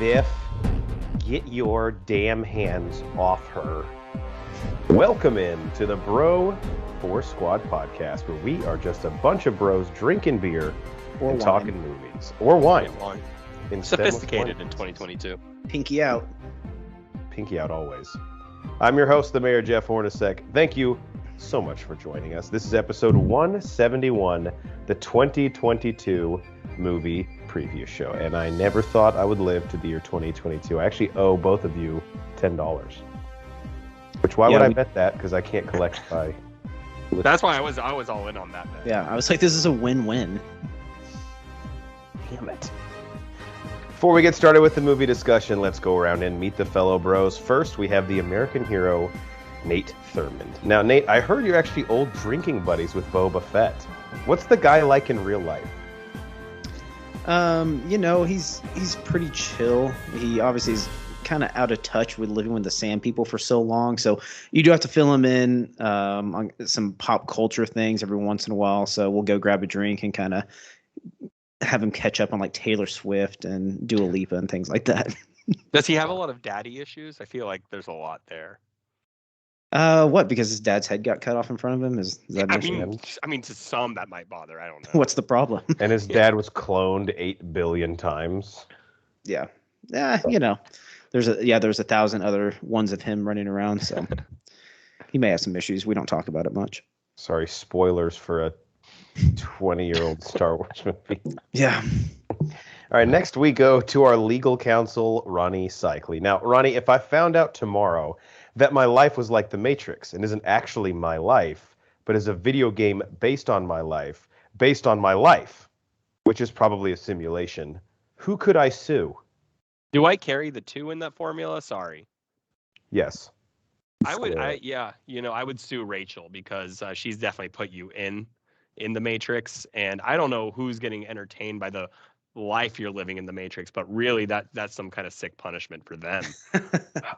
Biff, get your damn hands off her. Welcome in to the Bro Force Squad podcast, where we are just a bunch of bros drinking beer and talking movies. Or wine. Sophisticated in 2022. Pinky out. Pinky out always. I'm your host, the Mayor Jeff Hornacek. Thank you so much for joining us. This is episode 171, the 2022 movie preview show. And I never thought I would live to the year 2022. I actually owe both of you $10. Which, why would I bet that? Because I can't collect by... That's why I was all in on that bet. Yeah, I was like, this is a win-win. Damn it. Before we get started with the movie discussion, let's go around and meet the fellow bros. First, we have the American hero, Nate Thurmond. Now, Nate, I heard you're actually old drinking buddies with Boba Fett. What's the guy like in real life? He's pretty chill. He obviously is kind of out of touch with living with the Sand People for so long, so you do have to fill him in on some pop culture things every once in a while. So we'll go grab a drink and kind of have him catch up on like Taylor Swift and Dua Lipa and things like that. Does he have a lot of daddy issues? I feel like there's a lot there. What? Because his dad's head got cut off in front of him? Is that I mean, to some that might bother. I don't know. What's the problem? And his dad was cloned 8 billion times. Yeah. There's 1,000 other ones of him running around, so he may have some issues. We don't talk about it much. Sorry, spoilers for a 20-year-old Star Wars movie. Yeah. All right, next we go to our legal counsel, Ronnie Cycli. Now, Ronnie, if I found out tomorrow that my life was like The Matrix and isn't actually my life, but is a video game based on my life, which is probably a simulation, who could I sue? Do I carry the 2 in that formula? Sorry. Yes. I would sue Rachel because she's definitely put you in the Matrix, and I don't know who's getting entertained by the life you're living in the Matrix, but really that's some kind of sick punishment for them.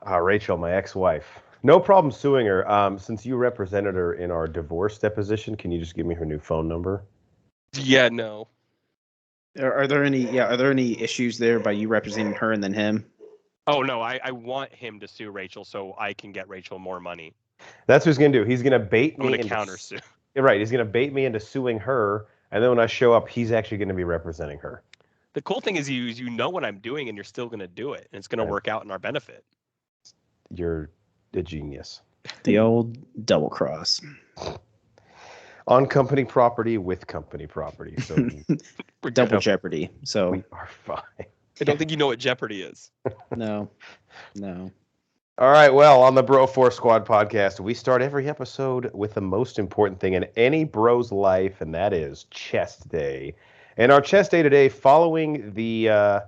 Rachel, my ex-wife. No problem suing her. Since you represented her in our divorce deposition, can you just give me her new phone number? Yeah, no. Are there any issues there by you representing her and then him? Oh no, I want him to sue Rachel so I can get Rachel more money. That's what he's gonna do. He's gonna bait me. I'm gonna countersue. Right, he's gonna bait me into suing her, and then when I show up, he's actually gonna be representing her. The cool thing is you know what I'm doing, and you're still gonna do it, and it's gonna work out in our benefit. You're a genius. The old double cross. On company property with company property. So we're double jeopardy. So we are fine. I don't think you know what Jeopardy is. No. All right, well, on the Bro Force Squad podcast, we start every episode with the most important thing in any bro's life, and that is chest day. And our chest day today, following the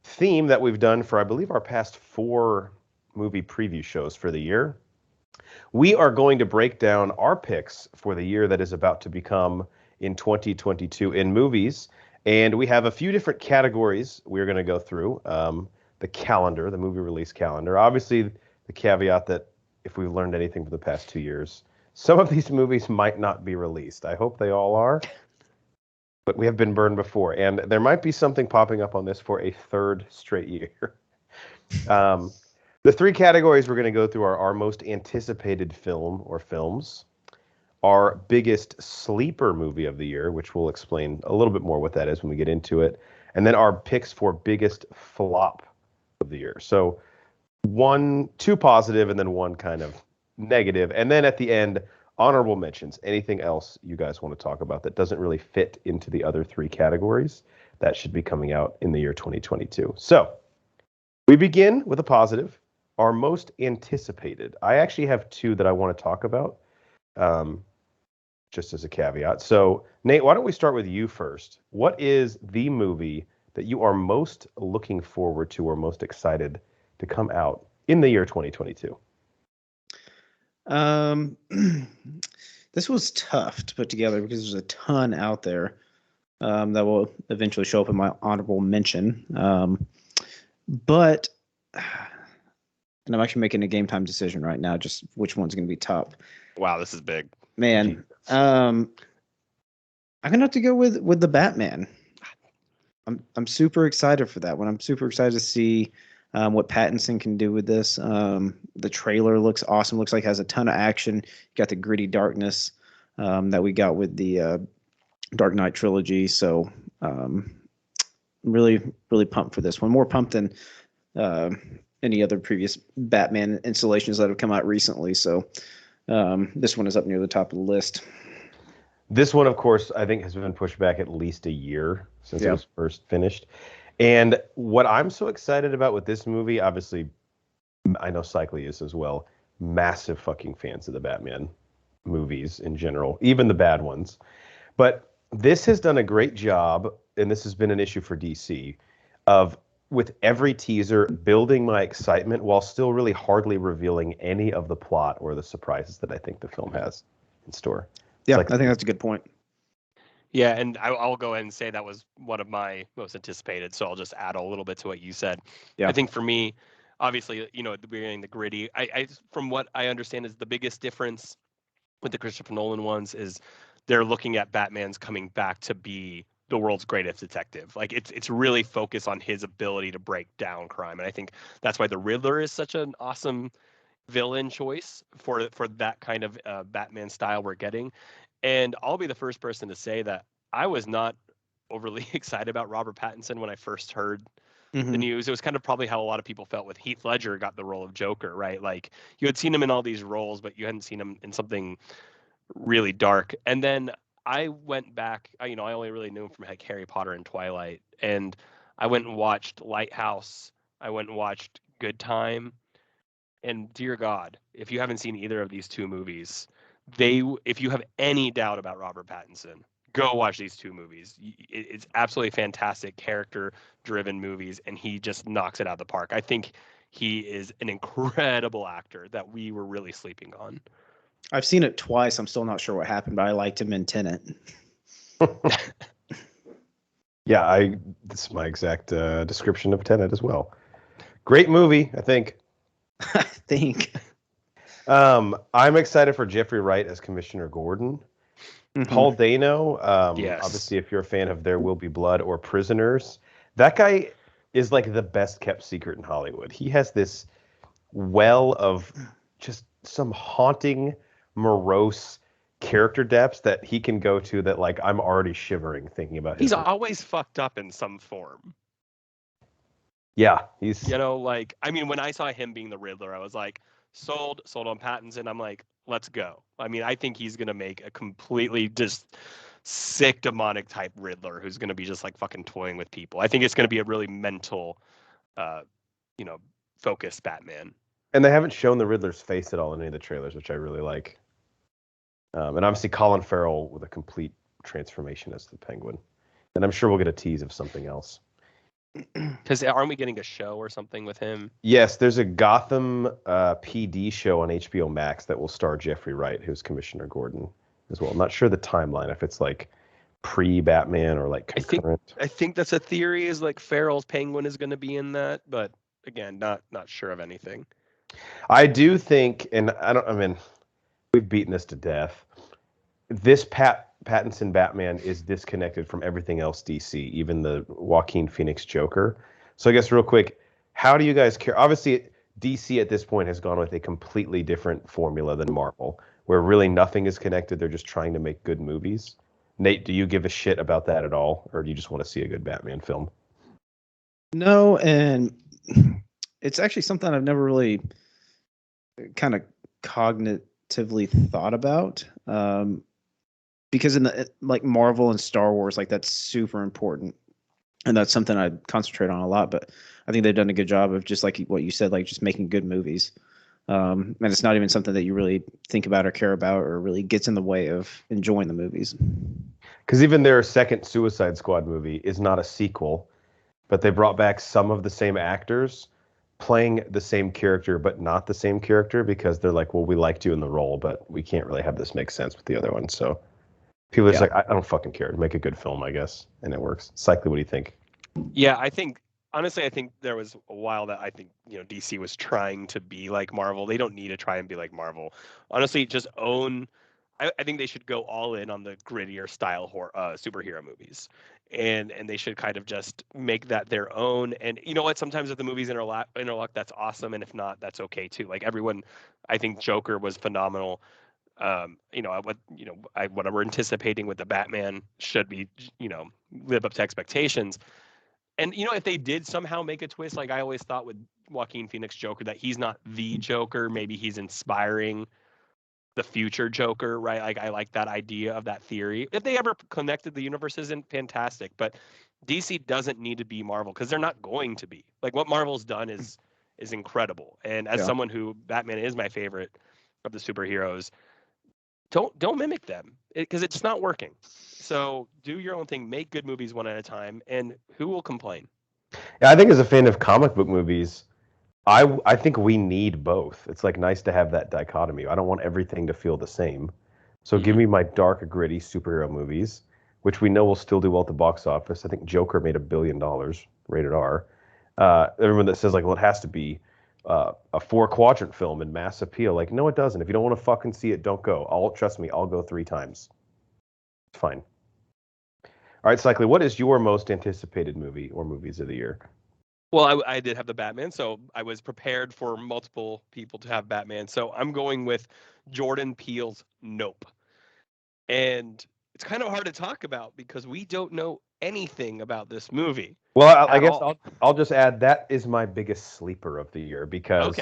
theme that we've done for, I believe, our past 4 movie preview shows for the year, we are going to break down our picks for the year that is about to become in 2022 in movies. And we have a few different categories we're going to go through. The calendar, the movie release calendar. Obviously, the caveat that if we've learned anything for the past 2 years, some of these movies might not be released. I hope they all are. But we have been burned before. And there might be something popping up on this for a 3rd straight year. The 3 categories we're going to go through are our most anticipated film or films, our biggest sleeper movie of the year, which we'll explain a little bit more what that is when we get into it, and then our picks for biggest flop of the year. So 2 positive and then 1 kind of negative. And then at the end, honorable mentions. Anything else you guys want to talk about that doesn't really fit into the other 3 categories, that should be coming out in the year 2022. So we begin with a positive. Our most anticipated. I actually have 2 that I want to talk about, just as a caveat. So, Nate, why don't we start with you first? What is the movie that you are most looking forward to or most excited to come out in the year 2022? This was tough to put together because there's a ton out there that will eventually show up in my honorable mention. But... And I'm actually making a game time decision right now, just which one's going to be top. Wow, this is big. Man, I'm going to have to go with the Batman. I'm super excited for that one. I'm super excited to see what Pattinson can do with this. The trailer looks awesome. Looks like it has a ton of action. You got the gritty darkness that we got with the Dark Knight trilogy. So really, really pumped for this one. More pumped than any other previous Batman installations that have come out recently. So this one is up near the top of the list. This one, of course, I think has been pushed back at least a year since it was first finished. And what I'm so excited about with this movie, obviously, I know Cycly is as well, massive fucking fans of the Batman movies in general, even the bad ones. But this has done a great job, and this has been an issue for DC, of with every teaser building my excitement while still really hardly revealing any of the plot or the surprises that I think the film has in store. Yeah, I think that's a good point. Yeah, and I'll go ahead and say that was one of my most anticipated, so I'll just add a little bit to what you said. Yeah. I think for me, obviously, at the beginning, the gritty, I from what I understand is the biggest difference with the Christopher Nolan ones is they're looking at Batman's coming back to be the world's greatest detective. Like it's really focused on his ability to break down crime, and I think that's why the Riddler is such an awesome villain choice for that kind of Batman style we're getting. And I'll be the first person to say that I was not overly excited about Robert Pattinson when I first heard the news. It was kind of probably how a lot of people felt with Heath Ledger got the role of Joker, right? Like you had seen him in all these roles, but you hadn't seen him in something really dark. And then I went back, I only really knew him from like Harry Potter and Twilight. And I went and watched Lighthouse. I went and watched Good Time. And dear God, if you haven't seen either of these two movies, if you have any doubt about Robert Pattinson, go watch these two movies. It's absolutely fantastic, character-driven movies, and he just knocks it out of the park. I think he is an incredible actor that we were really sleeping on. I've seen it twice. I'm still not sure what happened, but I liked him in Tenet. Yeah, this is my exact description of Tenet as well. Great movie, I think. I think. I'm excited for Jeffrey Wright as Commissioner Gordon. Paul Dano, yes. Obviously, if you're a fan of There Will Be Blood or Prisoners, that guy is like the best kept secret in Hollywood. He has this well of just some haunting, morose character depths that he can go to that like I'm already shivering thinking about. He's always fucked up in some form. Yeah, he's when I saw him being the Riddler, I was like sold on Pattinson. I'm like, let's go. I mean, I think he's gonna make a completely just sick demonic type Riddler who's gonna be just like fucking toying with people. I think it's gonna be a really mental focused Batman. And they haven't shown the Riddler's face at all in any of the trailers, which I really like. And obviously Colin Farrell with a complete transformation as the Penguin. And I'm sure we'll get a tease of something else. Because aren't we getting a show or something with him? Yes, there's a Gotham PD show on HBO Max that will star Jeffrey Wright, who's Commissioner Gordon as well. I'm not sure the timeline, if it's like pre-Batman or like concurrent. I think that's a theory, is like Farrell's Penguin is going to be in that, but again, not sure of anything. I do think, and we've beaten this to death. This Pattinson Batman is disconnected from everything else DC, even the Joaquin Phoenix Joker. So I guess real quick, how do you guys care? Obviously, DC at this point has gone with a completely different formula than Marvel, where really nothing is connected. They're just trying to make good movies. Nate, do you give a shit about that at all, or do you just want to see a good Batman film? No, and it's actually something I've never really kind of cognitively thought about. Because in the like Marvel and Star Wars, like that's super important, and that's something I concentrate on a lot. But I think they've done a good job of just like what you said, like just making good movies. And it's not even something that you really think about or care about or really gets in the way of enjoying the movies. Because even their second Suicide Squad movie is not a sequel, but they brought back some of the same actors playing the same character, but not the same character, because they're like, well, we liked you in the role, but we can't really have this make sense with the other one. So people are just like, I don't fucking care. Make a good film, I guess. And it works. Cycly, what do you think? Yeah, I think there was a while that I think, DC was trying to be like Marvel. They don't need to try and be like Marvel. Honestly, just own. I think they should go all in on the grittier style superhero movies. and they should kind of just make that their own. And you know what? Sometimes if the movies interlock, that's awesome, and if not, that's okay too. Like everyone, I think Joker was phenomenal. What we're anticipating with the Batman should be, live up to expectations. And if they did somehow make a twist, like I always thought with Joaquin Phoenix Joker, that he's not the Joker, maybe he's inspiring the future Joker, right? Like I like that idea of that theory. If they ever connected the universes, in fantastic. But DC doesn't need to be Marvel because they're not going to be. Like what Marvel's done is incredible. And as someone who Batman is my favorite of the superheroes, don't mimic them because it's not working. So do your own thing, make good movies one at a time, and who will complain? Yeah, I think as a fan of comic book movies, I think we need both. It's like nice to have that dichotomy. I don't want everything to feel the same. So give me my dark, gritty superhero movies, which we know will still do well at the box office. I think Joker made $1 billion, rated R. Everyone that says like, well, it has to be a 4-quadrant film and mass appeal. Like, no, it doesn't. If you don't want to fucking see it, don't go. Trust me, I'll go 3 times. It's fine. All right, Cycly, what is your most anticipated movie or movies of the year? Well, I did have the Batman, so I was prepared for multiple people to have Batman. So I'm going with Jordan Peele's Nope. And it's kind of hard to talk about because we don't know anything about this movie. Well, I guess I'll just add that is my biggest sleeper of the year because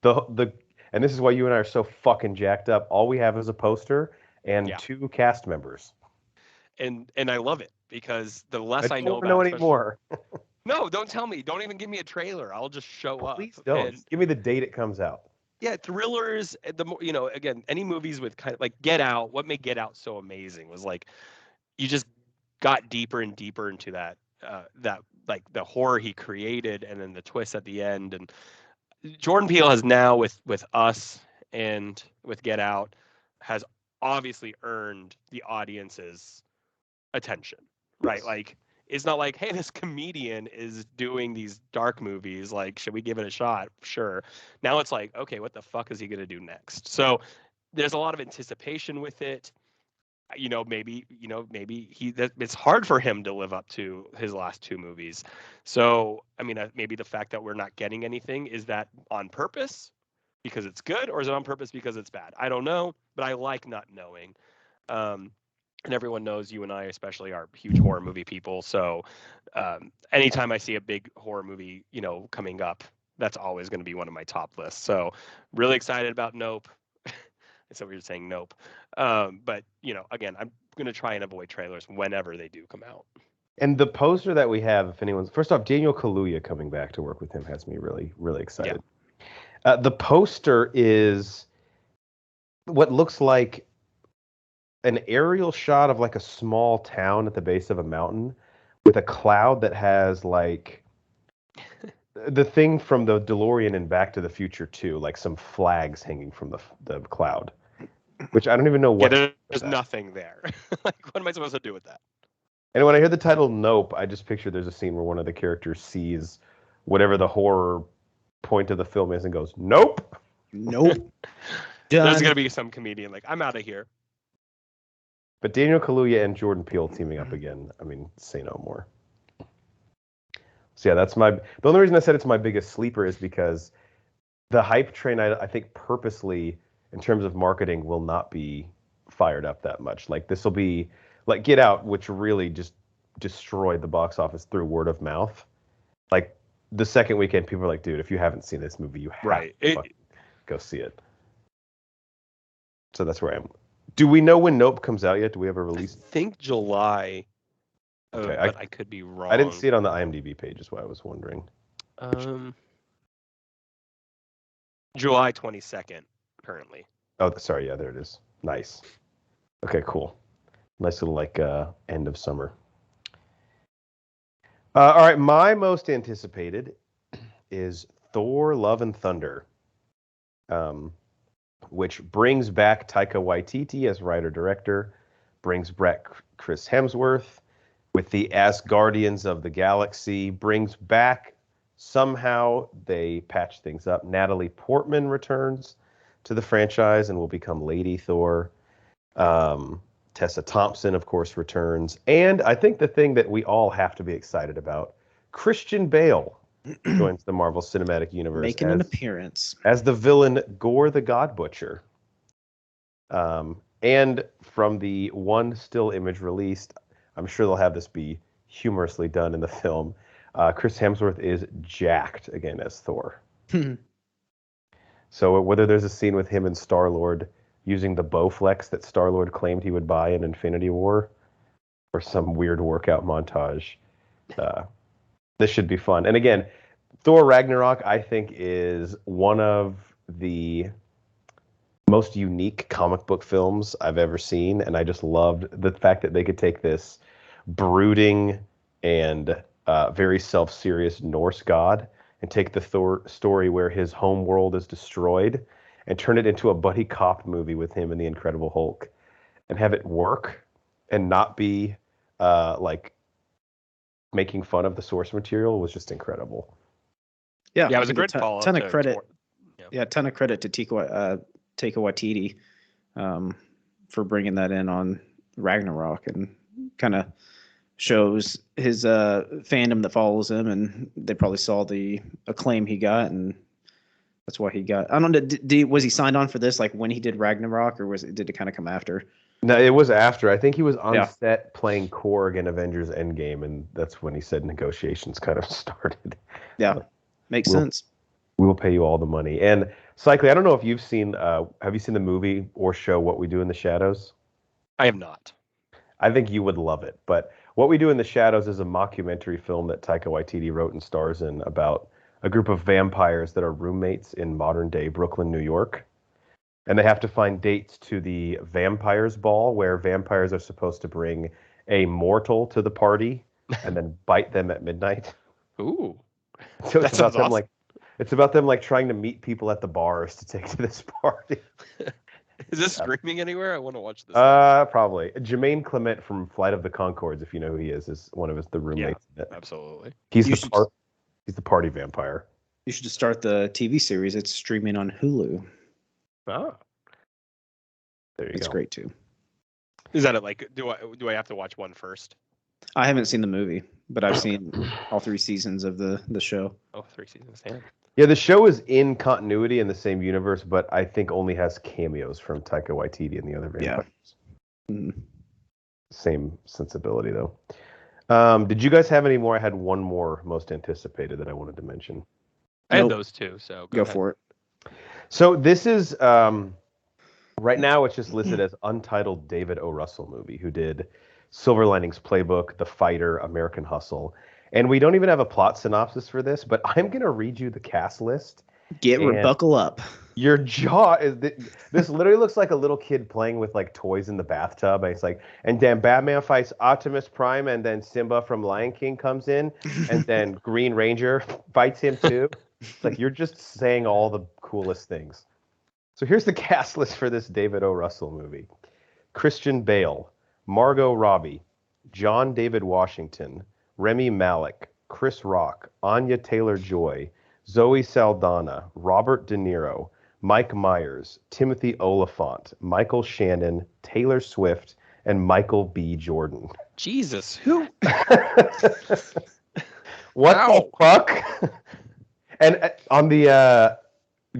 and this is why you and I are so fucking jacked up. All we have is a poster and 2 cast members. And I love it because the less I know about it, anymore. No, don't tell me. Don't even give me a trailer. I'll just show up. Please don't. Just give me the date it comes out. Yeah, thrillers. Again, any movies with kind of like Get Out. What made Get Out so amazing was like you just got deeper and deeper into that like the horror he created, and then the twist at the end. And Jordan Peele has now with Us and with Get Out has obviously earned the audience's attention, right? Like. It's not like, hey, this comedian is doing these dark movies. Like, should we give it a shot? Sure. Now it's like, okay, what the fuck is he going to do next? So there's a lot of anticipation with it. Maybe it's hard for him to live up to his last 2 movies. So, I mean, maybe the fact that we're not getting anything, is that on purpose because it's good, or is it on purpose because it's bad? I don't know, but I like not knowing. And everyone knows you and I especially are huge horror movie people. So anytime I see a big horror movie, coming up, that's always going to be one of my top lists. So really excited about Nope. So we were saying Nope. But, again, I'm going to try and avoid trailers whenever they do come out. And the poster that we have, if anyone's... First off, Daniel Kaluuya coming back to work with him has me really, really excited. Yeah. The poster is what looks like an aerial shot of like a small town at the base of a mountain with a cloud that has like the thing from the DeLorean in Back to the Future 2, like some flags hanging from the cloud, which I don't even know what. Yeah, there's nothing there. Like, what am I supposed to do with that? And when I hear the title Nope, I just picture there's a scene where one of the characters sees whatever the horror point of the film is and goes, Nope. Nope. There's going to be some comedian like, I'm out of here. But Daniel Kaluuya and Jordan Peele teaming up again, I mean, say no more. So yeah, the only reason I said it's my biggest sleeper is because the hype train, I think purposely, in terms of marketing, will not be fired up that much. Like this will be like Get Out, which really just destroyed the box office through word of mouth. Like the second weekend, people are like, dude, if you haven't seen this movie, you have to go see it. So that's where I am. Do we know when Nope comes out yet? Do we have a release? I think July. Okay, but I could be wrong. I didn't see it on the IMDb page, is why I was wondering. July 22nd, currently. Oh, sorry. Yeah, there it is. Nice. Okay, cool. Nice little end of summer. All right, my most anticipated is Thor: Love and Thunder. Which brings back Taika Waititi as writer-director, brings back Chris Hemsworth with the Asgardians of the Galaxy, brings back, somehow they patch things up, Natalie Portman returns to the franchise and will become Lady Thor. Taika Tessa Thompson, of course, returns. And I think the thing that we all have to be excited about, Christian Bale joins the Marvel Cinematic Universe. Making an appearance. As the villain Gore the God Butcher. And from the one still image released, I'm sure they'll have this be humorously done in the film. Chris Hemsworth is jacked again as Thor. So whether there's a scene with him and Star-Lord using the Bowflex that Star-Lord claimed he would buy in Infinity War, or some weird workout montage, this should be fun. And again, Thor Ragnarok, I think, is one of the most unique comic book films I've ever seen, and I just loved the fact that they could take this brooding and very self-serious Norse god and take the Thor story where his home world is destroyed and turn it into a buddy cop movie with him and the Incredible Hulk and have it work and not be like making fun of the source material was just incredible. Yeah, it was a great follow-up. Ton of credit. Ton of credit to Taika Waititi for bringing that in on Ragnarok, and kind of shows his fandom that follows him, and they probably saw the acclaim he got, and that's why he got. I don't know. Was he signed on for this like when he did Ragnarok, or did it kind of come after? No, it was after. I think he was on set playing Korg in Avengers Endgame, and that's when he said negotiations kind of started. Yeah, makes sense. We will pay you all the money. And Cycly, I don't know if you've seen. Have you seen the movie or show What We Do in the Shadows? I have not. I think you would love it. But What We Do in the Shadows is a mockumentary film that Taika Waititi wrote and stars in about a group of vampires that are roommates in modern-day Brooklyn, New York. And they have to find dates to the vampires ball, where vampires are supposed to bring a mortal to the party and then bite them at midnight. Ooh. So it's about them it's about them trying to meet people at the bars to take to this party. Is this streaming anywhere? I want to watch this. Probably. Jermaine Clement from Flight of the Conchords, if you know who he is one of the roommates. Yeah, absolutely. He's the party vampire. You should just start the TV series. It's streaming on Hulu. Oh. There you go. It's great too. Is that it? Like, do I have to watch one first? I haven't seen the movie, but I've seen all 3 seasons of the show. Oh, 3 seasons. Damn. Yeah, the show is in continuity in the same universe, but I think only has cameos from Taika Waititi and the other vampires. Yeah. Mm-hmm. Same sensibility, though. Did you guys have any more? I had one more most anticipated that I wanted to mention. I had those two, so go for it. So this is, right now it's just listed as Untitled David O. Russell movie, who did Silver Linings Playbook, The Fighter, American Hustle. And we don't even have a plot synopsis for this, but I'm going to read you the cast list. Buckle up. Your jaw is... This literally looks like a little kid playing with like toys in the bathtub. And it's like, and then Batman fights Optimus Prime, and then Simba from Lion King comes in, and then Green Ranger fights him too. It's like you're just saying all the coolest things. So here's the cast list for this David O. Russell movie. Christian Bale, Margot Robbie, John David Washington, Remy Malek, Chris Rock, Anya Taylor-Joy, Zoe Saldana, Robert De Niro, Mike Myers, Timothy Olyphant, Michael Shannon, Taylor Swift, and Michael B. Jordan. Jesus, who? What the fuck? And on the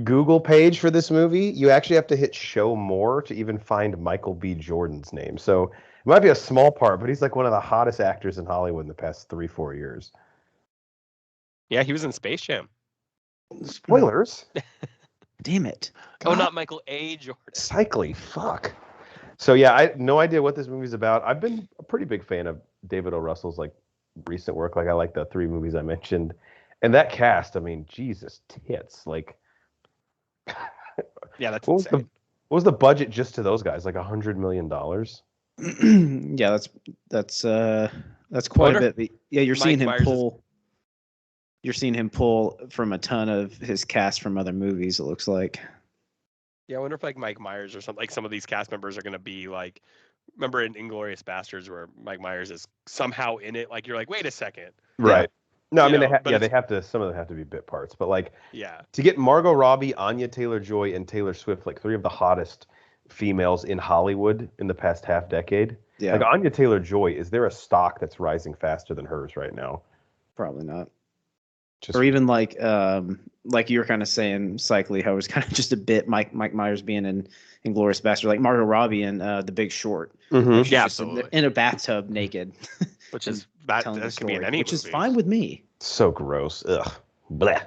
Google page for this movie, you actually have to hit show more to even find Michael B. Jordan's name. So it might be a small part, but he's like one of the hottest actors in Hollywood in the past 3-4 years. Yeah, he was in Space Jam. Spoilers. Damn it. Oh, not Michael A. Jordan. Cycling. Fuck. So yeah, I have no idea what this movie's about. I've been a pretty big fan of David O. Russell's like recent work. Like I like the 3 movies I mentioned. And that cast, I mean, Jesus tits. Like yeah, that's insane. What was the budget just to those guys? Like $100 million? Yeah, that's quite a bit. But yeah, you're seeing him pull. You're seeing him pull from a ton of his cast from other movies. It looks like. Yeah, I wonder if like Mike Myers or something. Like some of these cast members are going to be like. Remember in Inglourious Bastards where Mike Myers is somehow in it? Like you're like, wait a second. Right. Yeah. No, I mean, they have to. Some of them have to be bit parts, but like, yeah, to get Margot Robbie, Anya Taylor-Joy, and Taylor Swift, like 3 of the hottest females in Hollywood in the past half decade. Yeah. Like Anya Taylor-Joy, is there a stock that's rising faster than hers right now? Probably not. Just, or even like you were kind of saying, Cycly, how it was kind of just a bit Mike Myers being in Inglourious Bastard, like Margot Robbie in The Big Short. Mhm. She's Yeah, just in a bathtub naked, which is that telling the could be in story, any which is movie. fine with me. So gross. Ugh. Bleh.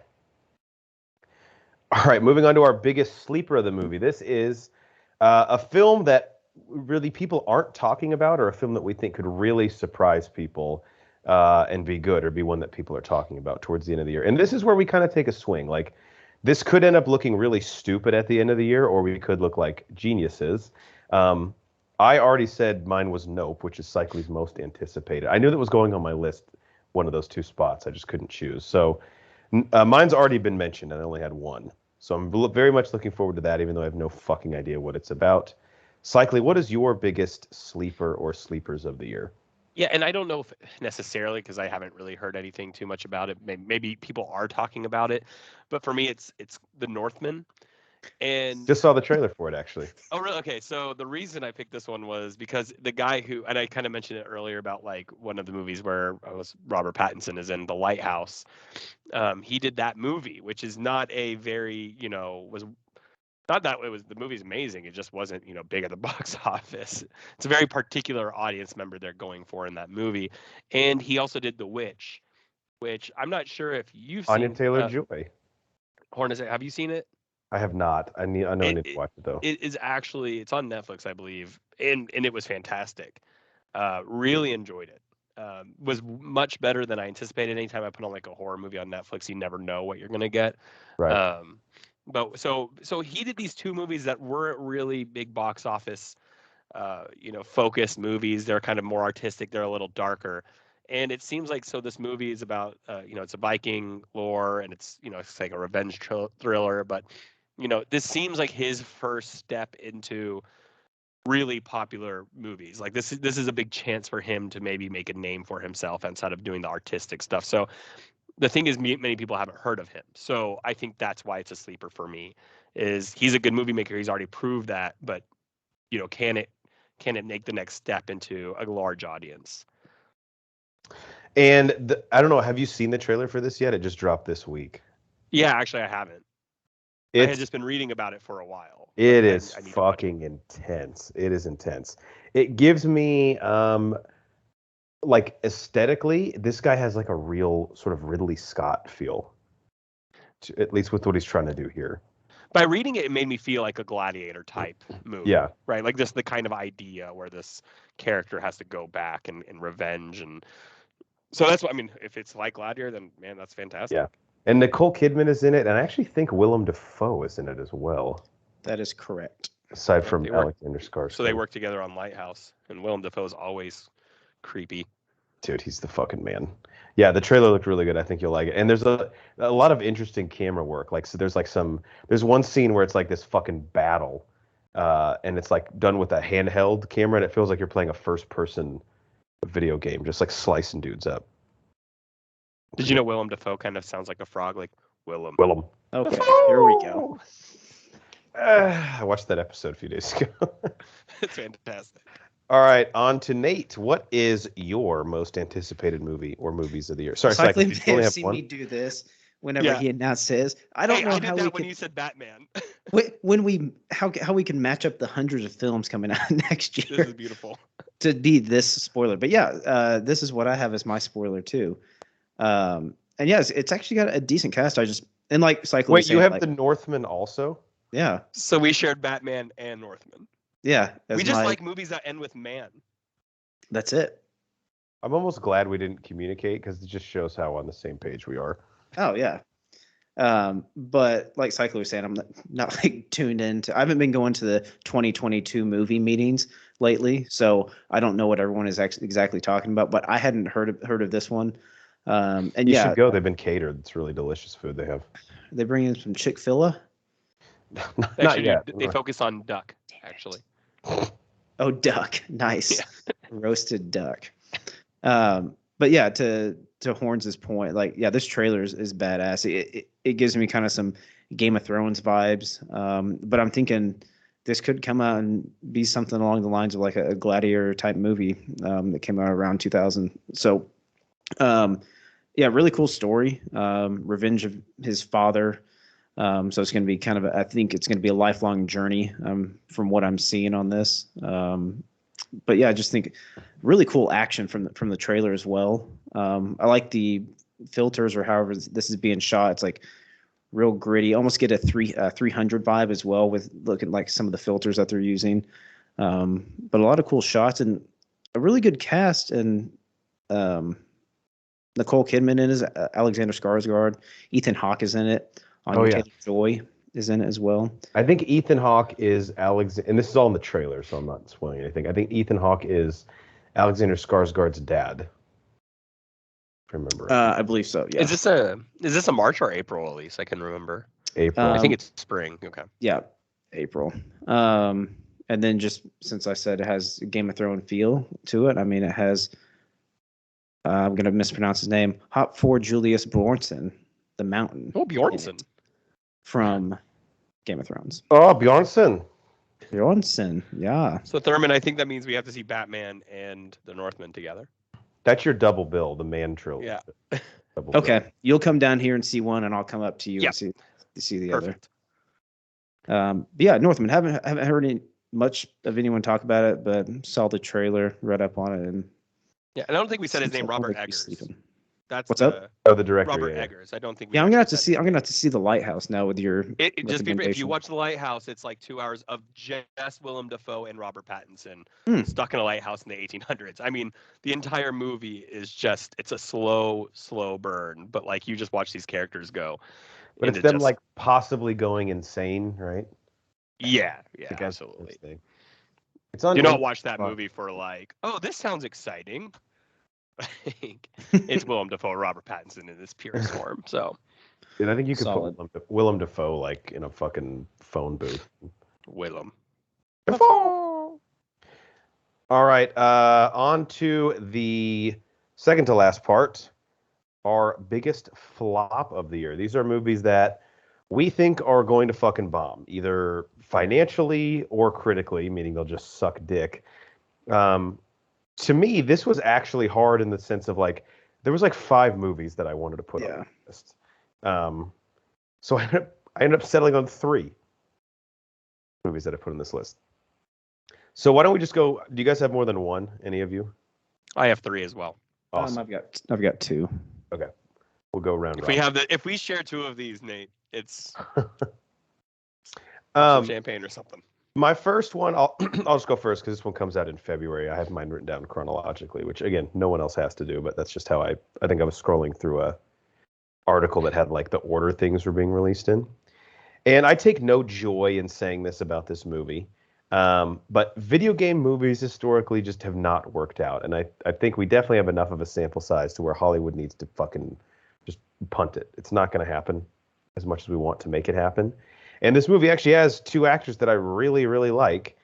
All right, moving on to our biggest sleeper of the movie. This is a film that really people aren't talking about, or a film that we think could really surprise people and be good, or be one that people are talking about towards the end of the year. And this is where we kind of take a swing. Like, this could end up looking really stupid at the end of the year, or we could look like geniuses. I already said mine was Nope, which is Cycly's most anticipated. I knew that was going on my list, one of those two spots. I just couldn't choose. So mine's already been mentioned, and I only had one. So I'm very much looking forward to that, even though I have no fucking idea what it's about. Cycly, what is your biggest sleeper or sleepers of the year? Yeah, and I don't know if necessarily, because I haven't really heard anything too much about it. Maybe people are talking about it, but for me, it's the Northmen. And just saw the trailer for it, actually. Oh, really? Okay, so the reason I picked this one was because the guy who, and I kind of mentioned it earlier about like one of the movies where Robert Pattinson is in, The Lighthouse. He did that movie, which is not a very, was not that it was, the movie's amazing. It just wasn't, big at the box office. It's a very particular audience member they're going for in that movie. And he also did The Witch, which I'm not sure if you've seen. Anya Taylor-Joy. Hornets, have you seen it? I have not. I know I need to watch it though. It is actually, it's on Netflix, I believe, and it was fantastic. Really enjoyed it. Was much better than I anticipated. Anytime I put on like a horror movie on Netflix, you never know what you're gonna get. Right. But so he did these two movies that weren't really big box office, focused movies. They're kind of more artistic. They're a little darker. And it seems like, so this movie is about, it's a Viking lore, and it's, it's like a revenge thriller. But, this seems like his first step into really popular movies. Like this is a big chance for him to maybe make a name for himself outside of doing the artistic stuff. So the thing is, many people haven't heard of him. So I think that's why it's a sleeper for me. Is he's a good movie maker. He's already proved that. But, can it make the next step into a large audience? And I don't know, have you seen the trailer for this yet? It just dropped this week. Yeah, actually, I haven't. I had just been reading about it for a while. It is fucking intense. It is intense. It gives me, like, aesthetically, this guy has like a real sort of Ridley Scott feel, at least with what he's trying to do here. By reading it, it made me feel like a Gladiator type movie. Yeah. Right? Like this, the kind of idea where this character has to go back and revenge. And so that's what, I mean, if it's like Gladiator, then man, that's fantastic. Yeah. And Nicole Kidman is in it, and I actually think Willem Dafoe is in it as well. That is correct. Aside from Alexander Skarsgård. So they work together on Lighthouse, and Willem Dafoe is always creepy. Dude, he's the fucking man. Yeah, the trailer looked really good. I think you'll like it. And there's a lot of interesting camera work. Like, so there's one scene where it's like this fucking battle, and it's like done with a handheld camera, and it feels like you're playing a first-person video game, just like slicing dudes up. Did you know Willem Dafoe kind of sounds like a frog, like Willem? Okay, here we go. I watched that episode a few days ago. It's fantastic. All right, on to Nate. What is your most anticipated movie or movies of the year? Sorry, Cycling did you only have seen one? me do this whenever he announced his. I don't know how we when you said Batman. how we can match up the hundreds of films coming out next year. This is beautiful. To be this spoiler, but yeah, this is what I have as my spoiler too. And yes, it's actually got a decent cast. Like Cycling. Wait, you have the Northmen also? Yeah. So we shared Batman and Northmen. Yeah. We just like movies that end with man. That's it. I'm almost glad we didn't communicate, because it just shows how on the same page we are. Oh yeah. But like Cycler was saying, I'm not like tuned into. I haven't been going to the 2022 movie meetings lately, so I don't know what everyone is exactly talking about. But I hadn't heard of this one. And you should go. They've been catered. It's really delicious food they have. They bring in some Chick-fil-A. Not yet. They focus on duck, actually. Oh, duck. Nice. Yeah. Roasted duck. But yeah, to Horns' point, like, yeah, this trailer is badass. It gives me kind of some Game of Thrones vibes. But I'm thinking this could come out and be something along the lines of like a gladiator type movie that came out around 2000. So, yeah, really cool story. Revenge of his father. So it's going to be kind of, I think it's going to be a lifelong journey from what I'm seeing on this. But yeah, I just think really cool action from the trailer as well. I like the filters or however this is being shot. It's like real gritty, almost get a 300 vibe as well with looking like some of the filters that they're using. But a lot of cool shots and a really good cast. And Nicole Kidman in it, Alexander Skarsgård, Ethan Hawke is in it. Taylor-Joy is in it as well. I think Ethan Hawke is and this is all in the trailer, so I'm not spoiling anything. I think Ethan Hawke is Alexander Skarsgård's dad. If I remember. I believe so. Yeah. Is this a March or April release? I can remember. April. I think it's spring. Okay. Yeah, April. And then just since I said it has a Game of Thrones feel to it, I mean it has. I'm gonna mispronounce his name. Hop for Julius Bjornsson, the Mountain. Oh, Bjornsson. From Game of Thrones. Oh, Bjornsson, yeah. So Thurman, I think that means we have to see Batman and the Northmen together. That's your double bill, the man trilogy. Yeah. Okay, you'll come down here and see one, and I'll come up to you and see the Perfect. other. But yeah, Northmen. Haven't heard much of anyone talk about it, but saw the trailer, read up on it, and yeah. And I don't think we said his name, Robert Eggers. That's What's up? Oh, the director. Robert Eggers. I don't think. I'm gonna have to see. I'm gonna have to see the Lighthouse now with your. If you watch the Lighthouse, it's like 2 hours of just Willem Dafoe and Robert Pattinson stuck in a lighthouse in the 1800s. I mean, the entire movie is it's a slow burn. But like you just watch these characters go. But it's them like possibly going insane, right? Yeah, absolutely. It's on. Do not watch that movie for like, oh, this sounds exciting. It's Willem Dafoe, Robert Pattinson in this purest form. So, and I think you could put Willem Dafoe like in a fucking phone booth. Willem Dafoe. All right, on to the second to last part. Our biggest flop of the year. These are movies that we think are going to fucking bomb, either financially or critically, meaning they'll just suck dick. To me, this was actually hard in the sense of like there was like 5 movies that I wanted to put on the list. So I ended up settling on 3 movies that I put on this list. So why don't we just go? Do you guys have more than one? Any of you? I have 3 as well. Awesome. I've got 2. Okay, we'll go round. If we share 2 of these, Nate, it's some champagne or something. My first one, I'll just go first because this one comes out in February. I have mine written down chronologically, which again, no one else has to do, but that's just how I think I was scrolling through a article that had like the order things were being released in. And I take no joy in saying this about this movie, but video game movies historically just have not worked out. And I think we definitely have enough of a sample size to where Hollywood needs to fucking just punt it. It's not going to happen as much as we want to make it happen. And this movie actually has 2 actors that I really, really like.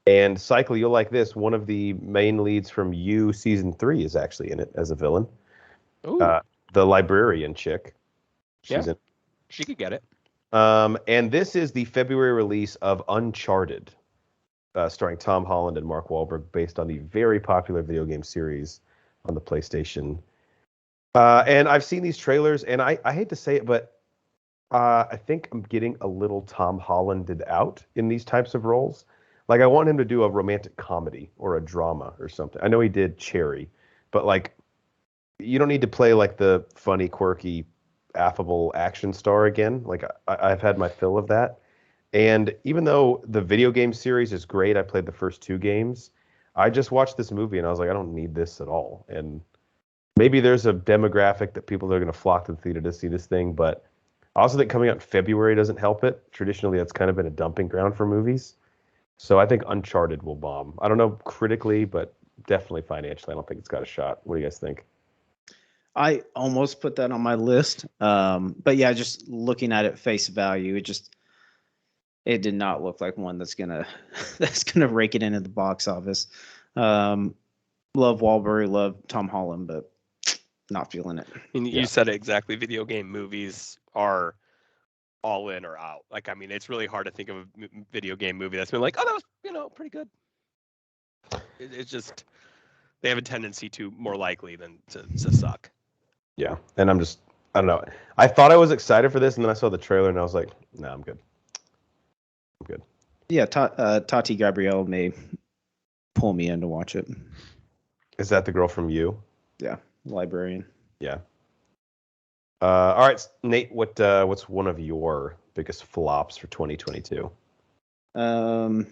And Cycle, you'll like this. One of the main leads from You Season 3 is actually in it as a villain. The librarian chick. She's in. She could get it. And this is the February release of Uncharted, starring Tom Holland and Mark Wahlberg, based on the very popular video game series on the PlayStation. And I've seen these trailers, and I hate to say it, but I think I'm getting a little Tom Hollanded out in these types of roles. Like I want him to do a romantic comedy or a drama or something. I know he did Cherry, but like you don't need to play like the funny, quirky, affable action star again. Like I've had my fill of that. And even though the video game series is great, I played the first 2 games. I just watched this movie and I was like, I don't need this at all. And maybe there's a demographic that people are going to flock to the theater to see this thing, but I also think coming out in February doesn't help it. Traditionally, that's kind of been a dumping ground for movies. So I think Uncharted will bomb. I don't know critically, but definitely financially, I don't think it's got a shot. What do you guys think? I almost put that on my list. But yeah, just looking at it face value, it did not look like one that's gonna rake it into the box office. Love Wahlberg, love Tom Holland, but not feeling it. You said it exactly. Video game movies are all in or out. Like, I mean, it's really hard to think of a video game movie that's been like, oh, that was, pretty good. It's just, they have a tendency to more likely than to suck. Yeah. And I don't know. I thought I was excited for this, and then I saw the trailer, and I was like, no, I'm good. Yeah, Tati Gabrielle may pull me in to watch it. Is that the girl from You? Yeah, Librarian. Yeah. All right, Nate, what's one of your biggest flops for 2022? One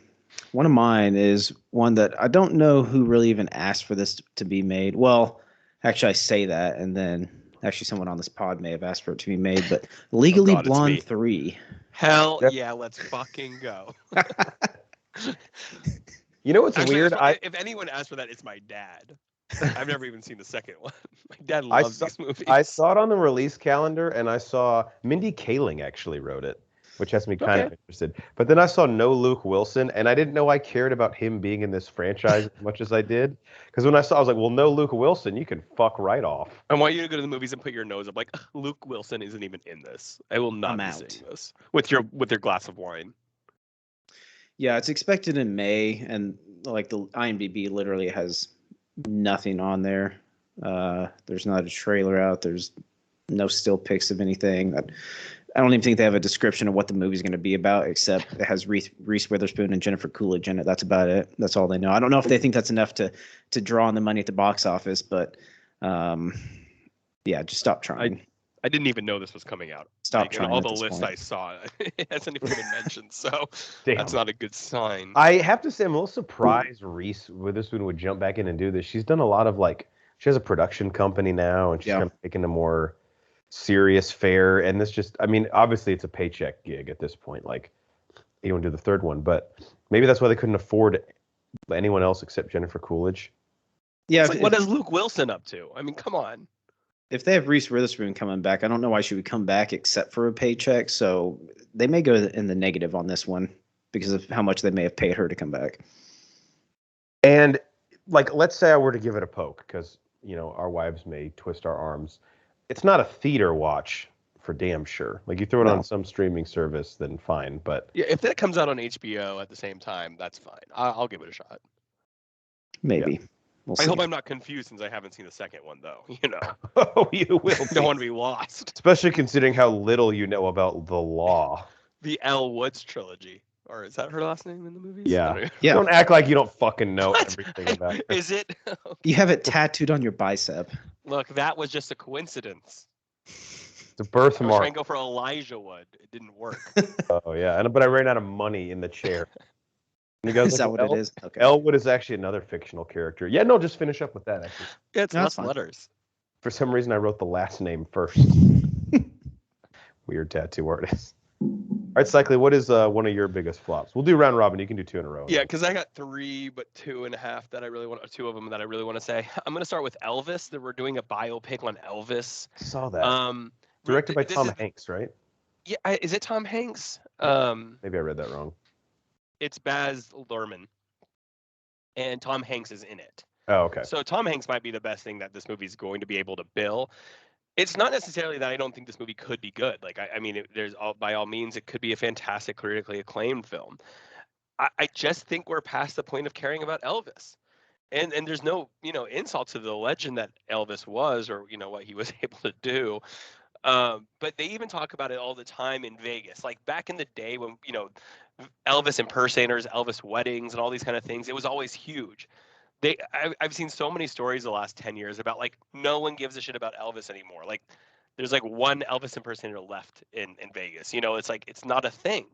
of mine is one that I don't know who really even asked for this to be made. Well, actually, I say that, and then actually someone on this pod may have asked for it to be made, but Legally Blonde 3. Hell yeah, let's fucking go. You know what's weird? If anyone asked for that, it's my dad. I've never even seen the second one. My dad loves these movies. I saw it on the release calendar, and I saw Mindy Kaling actually wrote it, which has me kind of interested. But then I saw no Luke Wilson, and I didn't know I cared about him being in this franchise as much as I did. Because when I was like, well, no Luke Wilson, you can fuck right off. I want you to go to the movies and put your nose up like, Luke Wilson isn't even in this. I will not be seeing this with your glass of wine. Yeah, it's expected in May, and like the IMDb literally has nothing on there. There's not a trailer out. There's no still pics of anything. I don't even think they have a description of what the movie's going to be about, except it has Reese Witherspoon and Jennifer Coolidge in it. That's about it. That's all they know. I don't know if they think that's enough to draw in the money at the box office, but yeah, just stop trying. I didn't even know this was coming out. Stop trying. All the lists I saw, it hasn't even been mentioned, so that's not a good sign. I have to say, I'm a little surprised Reese Witherspoon would jump back in and do this. She's done a lot of she has a production company now, and she's kind of taking a more serious fare. And this just, I mean, obviously it's a paycheck gig at this point. Like, you don't do the third one, but maybe that's why they couldn't afford anyone else except Jennifer Coolidge. Yeah. What is Luke Wilson up to? I mean, come on. If they have Reese Witherspoon coming back, I don't know why she would come back except for a paycheck. So they may go in the negative on this one because of how much they may have paid her to come back. And let's say I were to give it a poke, because our wives may twist our arms. It's not a theater watch for damn sure. Like, you throw it on some streaming service, then fine. But yeah, if that comes out on HBO at the same time, that's fine. I'll give it a shot. Maybe. Yeah. I hope I'm not confused since I haven't seen the second one, though. Oh, you will. Don't want to be lost. Especially considering how little you know about the law. The Elle Woods trilogy. Or is that her last name in the movies? Yeah. Don't act like you don't fucking know everything about it. Is it? You have it tattooed on your bicep. Look, that was just a coincidence. It's a birthmark. I was trying to go for Elijah Wood. It didn't work. Oh, yeah. But I ran out of money in the chair. And is that what it is? Okay. Elwood is actually another fictional character. Yeah, no, just finish up with that, actually. Yeah, it's less letters. For some reason, I wrote the last name first. Weird tattoo artist. All right, Cycly, what is one of your biggest flops? We'll do round robin. You can do two in a row. Yeah, because I got 3, but 2.5 that I really want, 2 of them that I really want to say. I'm going to start with Elvis. That we're doing a biopic on Elvis. I saw that. Directed by Tom Hanks, right? Yeah, is it Tom Hanks? Maybe I read that wrong. It's Baz Luhrmann, and Tom Hanks is in it. Oh, okay. So Tom Hanks might be the best thing that this movie is going to be able to bill. It's not necessarily that I don't think this movie could be good. Like, I mean, by all means, it could be a fantastic, critically acclaimed film. I just think we're past the point of caring about Elvis. And there's no, insult to the legend that Elvis was, or, what he was able to do. But they even talk about it all the time in Vegas. Like, back in the day when, Elvis impersonators, Elvis weddings, and all these kind of things, it was always huge. I've seen so many stories the last 10 years about, like, no one gives a shit about Elvis anymore. Like, there's like one Elvis impersonator left in Vegas. It's like, it's not a thing.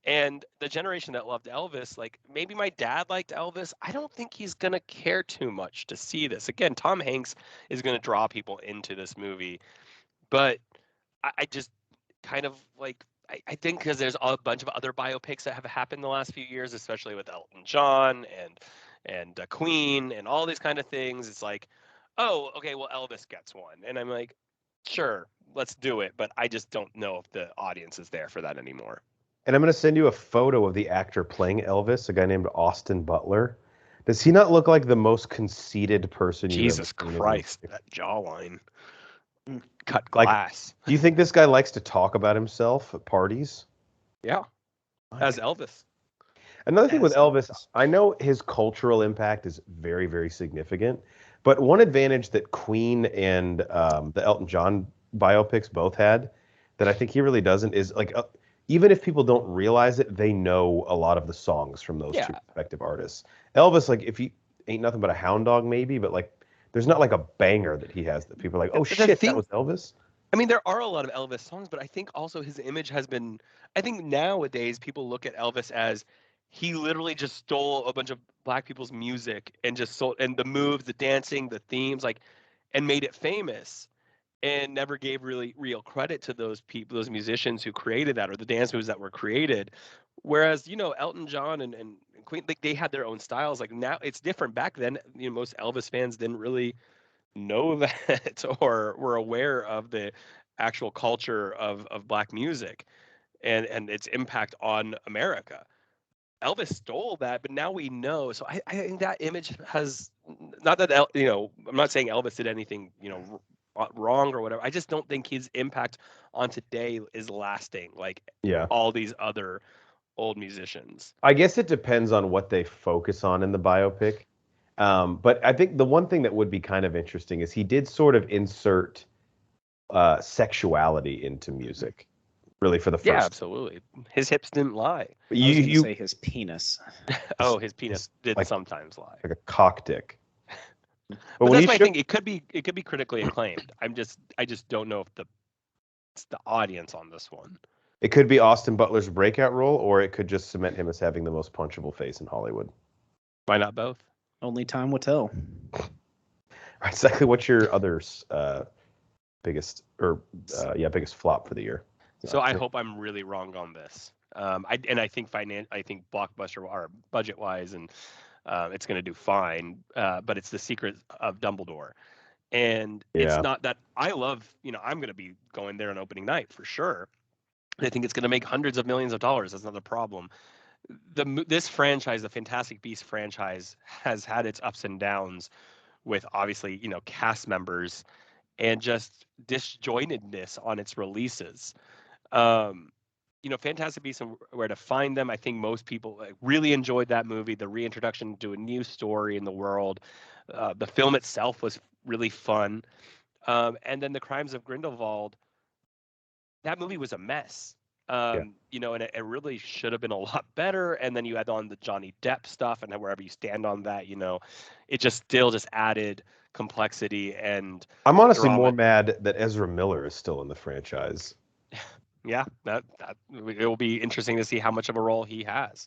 And the generation that loved Elvis, like, maybe my dad liked Elvis. I don't think he's going to care too much to see this. Again, Tom Hanks is going to draw people into this movie. But I just kind of like, I think because there's a bunch of other biopics that have happened the last few years, especially with Elton John and Queen and all these kind of things. It's like, oh, okay, well, Elvis gets one. And I'm like, sure, let's do it. But I just don't know if the audience is there for that anymore. And I'm going to send you a photo of the actor playing Elvis, a guy named Austin Butler. Does he not look like the most conceited person you've ever seen? Jesus Christ, that jawline. cut Like, glass. do you think this guy likes to talk about himself at parties? Yeah, as Elvis. Another thing with Elvis, I know his cultural impact is very, very significant, but one advantage that Queen and the Elton John biopics both had that I think he really doesn't is like even if people don't realize it, they know a lot of the songs from those two respective artists. Elvis, like if he ain't nothing but a hound dog, maybe, but like there's not like a banger that he has that people are like, oh shit, that was Elvis. I mean, there are a lot of Elvis songs, but I think also his image has been. I think nowadays people look at Elvis as he literally just stole a bunch of black people's music and just sold and the moves, the dancing, the themes, like, and made it famous, and never gave really real credit to those people, those musicians who created that or the dance moves that were created. Whereas Elton John and Queen, like they had their own styles. Like now it's different. Back then, most Elvis fans didn't really know that or were aware of the actual culture of black music and its impact on America. Elvis stole that, but now we know. So I think that image has not that I'm not saying Elvis did anything wrong or whatever. I just don't think his impact on today is lasting like all these other old musicians. I guess it depends on what they focus on in the biopic. But I think the one thing that would be kind of interesting is he did sort of insert sexuality into music, really for the first. Yeah, absolutely. His hips didn't lie. You say his penis. Oh, his penis did sometimes lie. Like a cock dick. But that's my thing. It could be critically acclaimed. I just don't know if it's the audience on this one. It could be Austin Butler's breakout role, or it could just cement him as having the most punchable face in Hollywood. Why not both? Only time will tell. Right, exactly. What's your other biggest flop for the year? So I hope I'm really wrong on this. I think blockbuster or budget wise, and it's going to do fine. But it's The Secret of Dumbledore, and it's not that I love. I'm going to be going there on opening night for sure. I think it's going to make hundreds of millions of dollars. That's not the problem. This franchise, the Fantastic Beasts franchise, has had its ups and downs with obviously, cast members and just disjointedness on its releases. Fantastic Beasts and Where to Find Them. I think most people really enjoyed that movie, the reintroduction to a new story in the world. The film itself was really fun. And then The Crimes of Grindelwald, that movie was a mess. And it really should have been a lot better. And then you add on the Johnny Depp stuff, and wherever you stand on that, it just added complexity. And I'm honestly more mad that Ezra Miller is still in the franchise. Yeah, that it will be interesting to see how much of a role he has.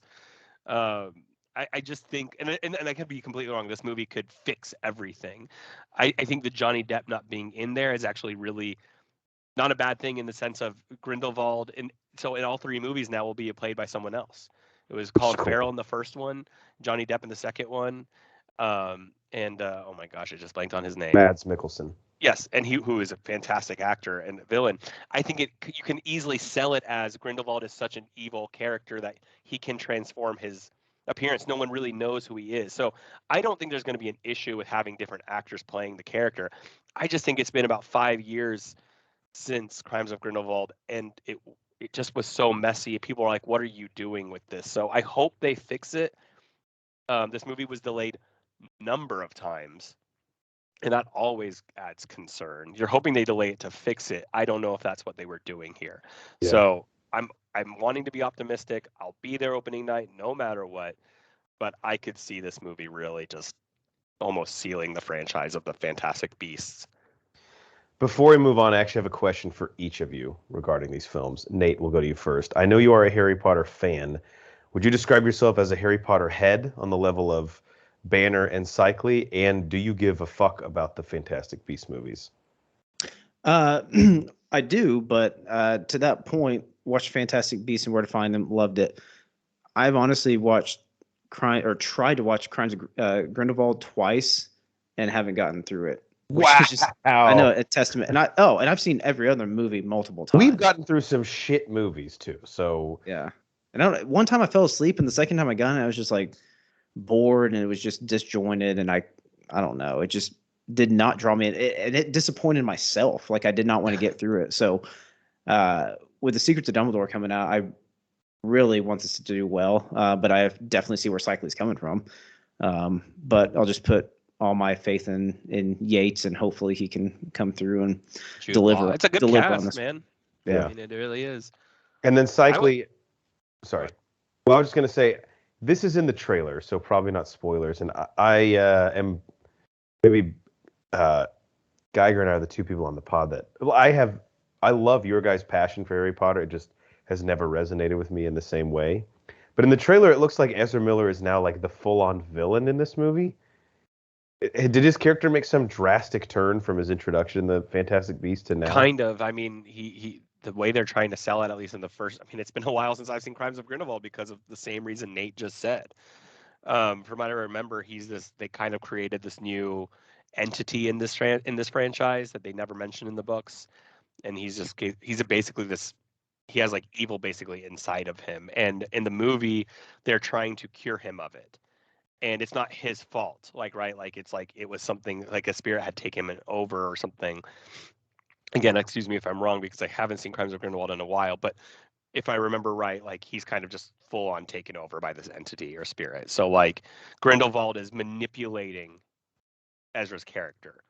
I just think, and I could be completely wrong, this movie could fix everything. I think the Johnny Depp not being in there is actually really not a bad thing in the sense of Grindelwald. So in all three movies now will be played by someone else. It was Colin Farrell in the first one, Johnny Depp in the second one, and oh my gosh, I just blanked on his name. Mads Mikkelsen. Yes, and who is a fantastic actor and villain. I think you can easily sell it as Grindelwald is such an evil character that he can transform his appearance. No one really knows who he is. So I don't think there's going to be an issue with having different actors playing the character. I just think it's been about 5 years since Crimes of Grindelwald, and it just was so messy. People are like, what are you doing with this? So I hope they fix it. This movie was delayed a number of times, and that always adds concern. You're hoping they delay it to fix it. I don't know if that's what they were doing here. Yeah. So I'm wanting to be optimistic. I'll be there opening night no matter what, but I could see this movie really just almost sealing the franchise of the Fantastic Beasts. Before we move on, I actually have a question for each of you regarding these films. Nate, we'll go to you first. I know you are a Harry Potter fan. Would you describe yourself as a Harry Potter head on the level of Banner and Cycly? And do you give a fuck about the Fantastic Beasts movies? I do, but to that point, watched Fantastic Beasts and Where to Find Them, loved it. I've honestly tried to watch Crimes of Grindelwald twice and haven't gotten through it. Wow. I know, a testament. And I've seen every other movie multiple times. We've gotten through some shit movies too. So yeah. And one time I fell asleep, and the second time I got it, I was just like bored, and it was just disjointed, and I don't know. It just did not draw me in. And it disappointed myself. Like I did not want to get through it. So with the Secrets of Dumbledore coming out, I really want this to do well. But I definitely see where Cycley's coming from. But I'll just put all my faith in Yates, and hopefully he can come through and deliver. It's a good deliver cast, on this. man. Yeah. I mean, it really is. And then Cycley, sorry. Well, I was just gonna say this is in the trailer, so probably not spoilers. And I am maybe Geiger and I are the two people on the pod that I love your guys' passion for Harry Potter. It just has never resonated with me in the same way. But in the trailer, it looks like Ezra Miller is now like the full-on villain in this movie. Did his character make some drastic turn from his introduction in the Fantastic Beasts to now? Kind of. I mean, he the way they're trying to sell it, at least in the first. I mean, it's been a while since I've seen Crimes of Grindelwald because of the same reason Nate just said. From what I remember, They kind of created this new entity in this franchise that they never mentioned in the books, and he's basically this. He has like evil basically inside of him, and in the movie, they're trying to cure him of it. And it's not his fault, right? Like it's like it was something like a spirit had taken him over or something. Again, excuse me if I'm wrong because I haven't seen Crimes of Grindelwald in a while, but if I remember right, like he's kind of just full on taken over by this entity or spirit. So like Grindelwald is manipulating Ezra's character.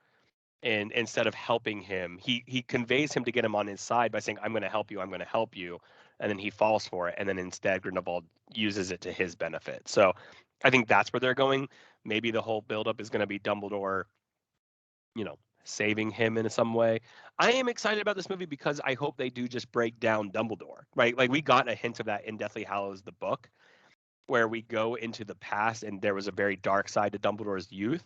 And instead of helping him, he conveys him to get him on his side by saying, I'm going to help you, I'm going to help you. And then he falls for it. And then instead Grindelwald uses it to his benefit. So I think that's where they're going. Maybe the whole buildup is going to be Dumbledore, saving him in some way. I am excited about this movie because I hope they do just break down Dumbledore, right? Like we got a hint of that in Deathly Hallows, the book, where we go into the past and there was a very dark side to Dumbledore's youth.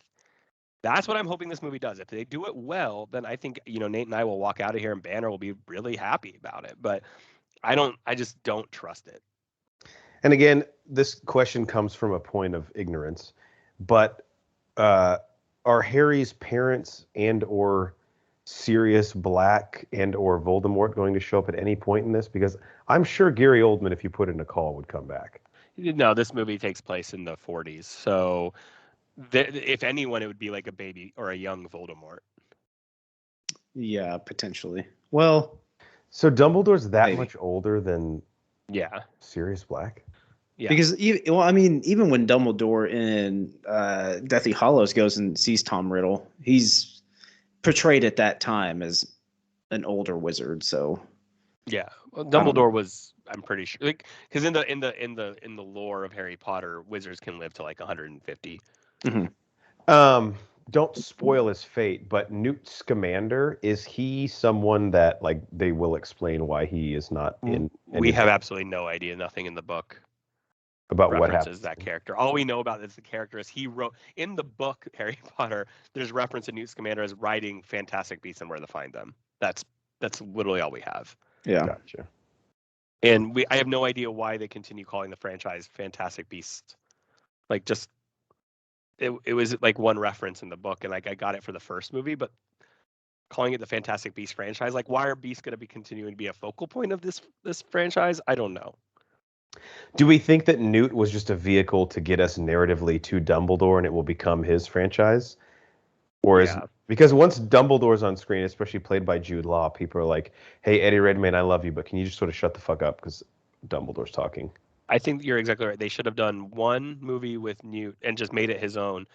That's what I'm hoping this movie does. If they do it well, then I think, Nate and I will walk out of here and Banner will be really happy about it. But I just don't trust it. And again, this question comes from a point of ignorance, but are Harry's parents and or Sirius Black and or Voldemort going to show up at any point in this? Because I'm sure Gary Oldman, if you put in a call, would come back. No, this movie takes place in the 40s. So if anyone, it would be like a baby or a young Voldemort. Yeah, potentially. Well, so Dumbledore's that much older than Sirius Black? Yeah. Because even when Dumbledore in Deathly Hallows goes and sees Tom Riddle, he's portrayed at that time as an older wizard. So yeah, well, Dumbledore was, I'm pretty sure, because in the lore of Harry Potter, wizards can live to like 150. Mm-hmm. Don't spoil his fate, but Newt Scamander, is he someone that like they will explain why he is not in? We have absolutely no idea. Nothing in the book about what happens that character. All we know about is the character is he wrote in the book Harry Potter. There's reference to Newt Scamander as writing Fantastic Beasts and Where to Find Them. That's literally all we have. Yeah, gotcha. And I have no idea why they continue calling the franchise Fantastic Beasts. Like just it was like one reference in the book, and like I got it for the first movie, but calling it the Fantastic Beasts franchise, like why are Beasts going to be continuing to be a focal point of this franchise? I don't know. Do we think that Newt was just a vehicle to get us narratively to Dumbledore and it will become his franchise? Or because once Dumbledore's on screen, especially played by Jude Law, people are like, hey, Eddie Redmayne, I love you, but can you just sort of shut the fuck up because Dumbledore's talking? I think you're exactly right. They should have done one movie with Newt and just made it his own.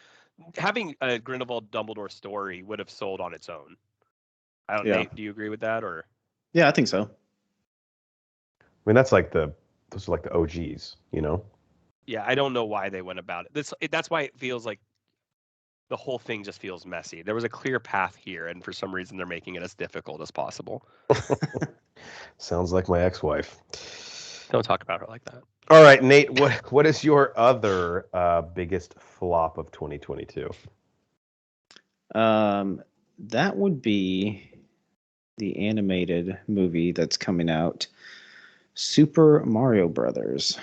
Having a Grindelwald Dumbledore story would have sold on its own. Nate, do you agree with that? Or yeah, I think so. I mean, those are like the OGs, Yeah, I don't know why they went about it. That's why it feels like the whole thing just feels messy. There was a clear path here, and for some reason they're making it as difficult as possible. Sounds like my ex-wife. Don't talk about her like that. All right, Nate, what is your other biggest flop of 2022? That would be the animated movie that's coming out, Super Mario Brothers.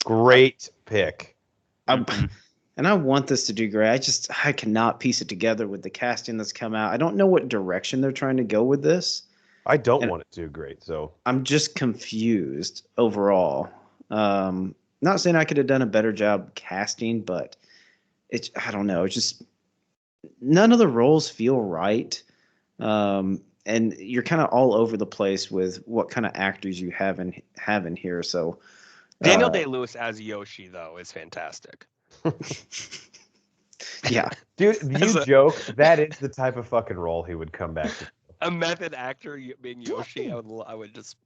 Great pick. And I want this to do great. I cannot piece it together with the casting that's come out. I don't know what direction they're trying to go with this. I don't want it to do great, so I'm just confused overall. Not saying I could have done a better job casting, but I don't know. It's just none of the roles feel right. And you're kind of all over the place with what kind of actors you have in here. So Daniel Day-Lewis as Yoshi though is fantastic. Yeah, dude, you joke. That is the type of fucking role he would come back to. A method actor being Yoshi, I would just.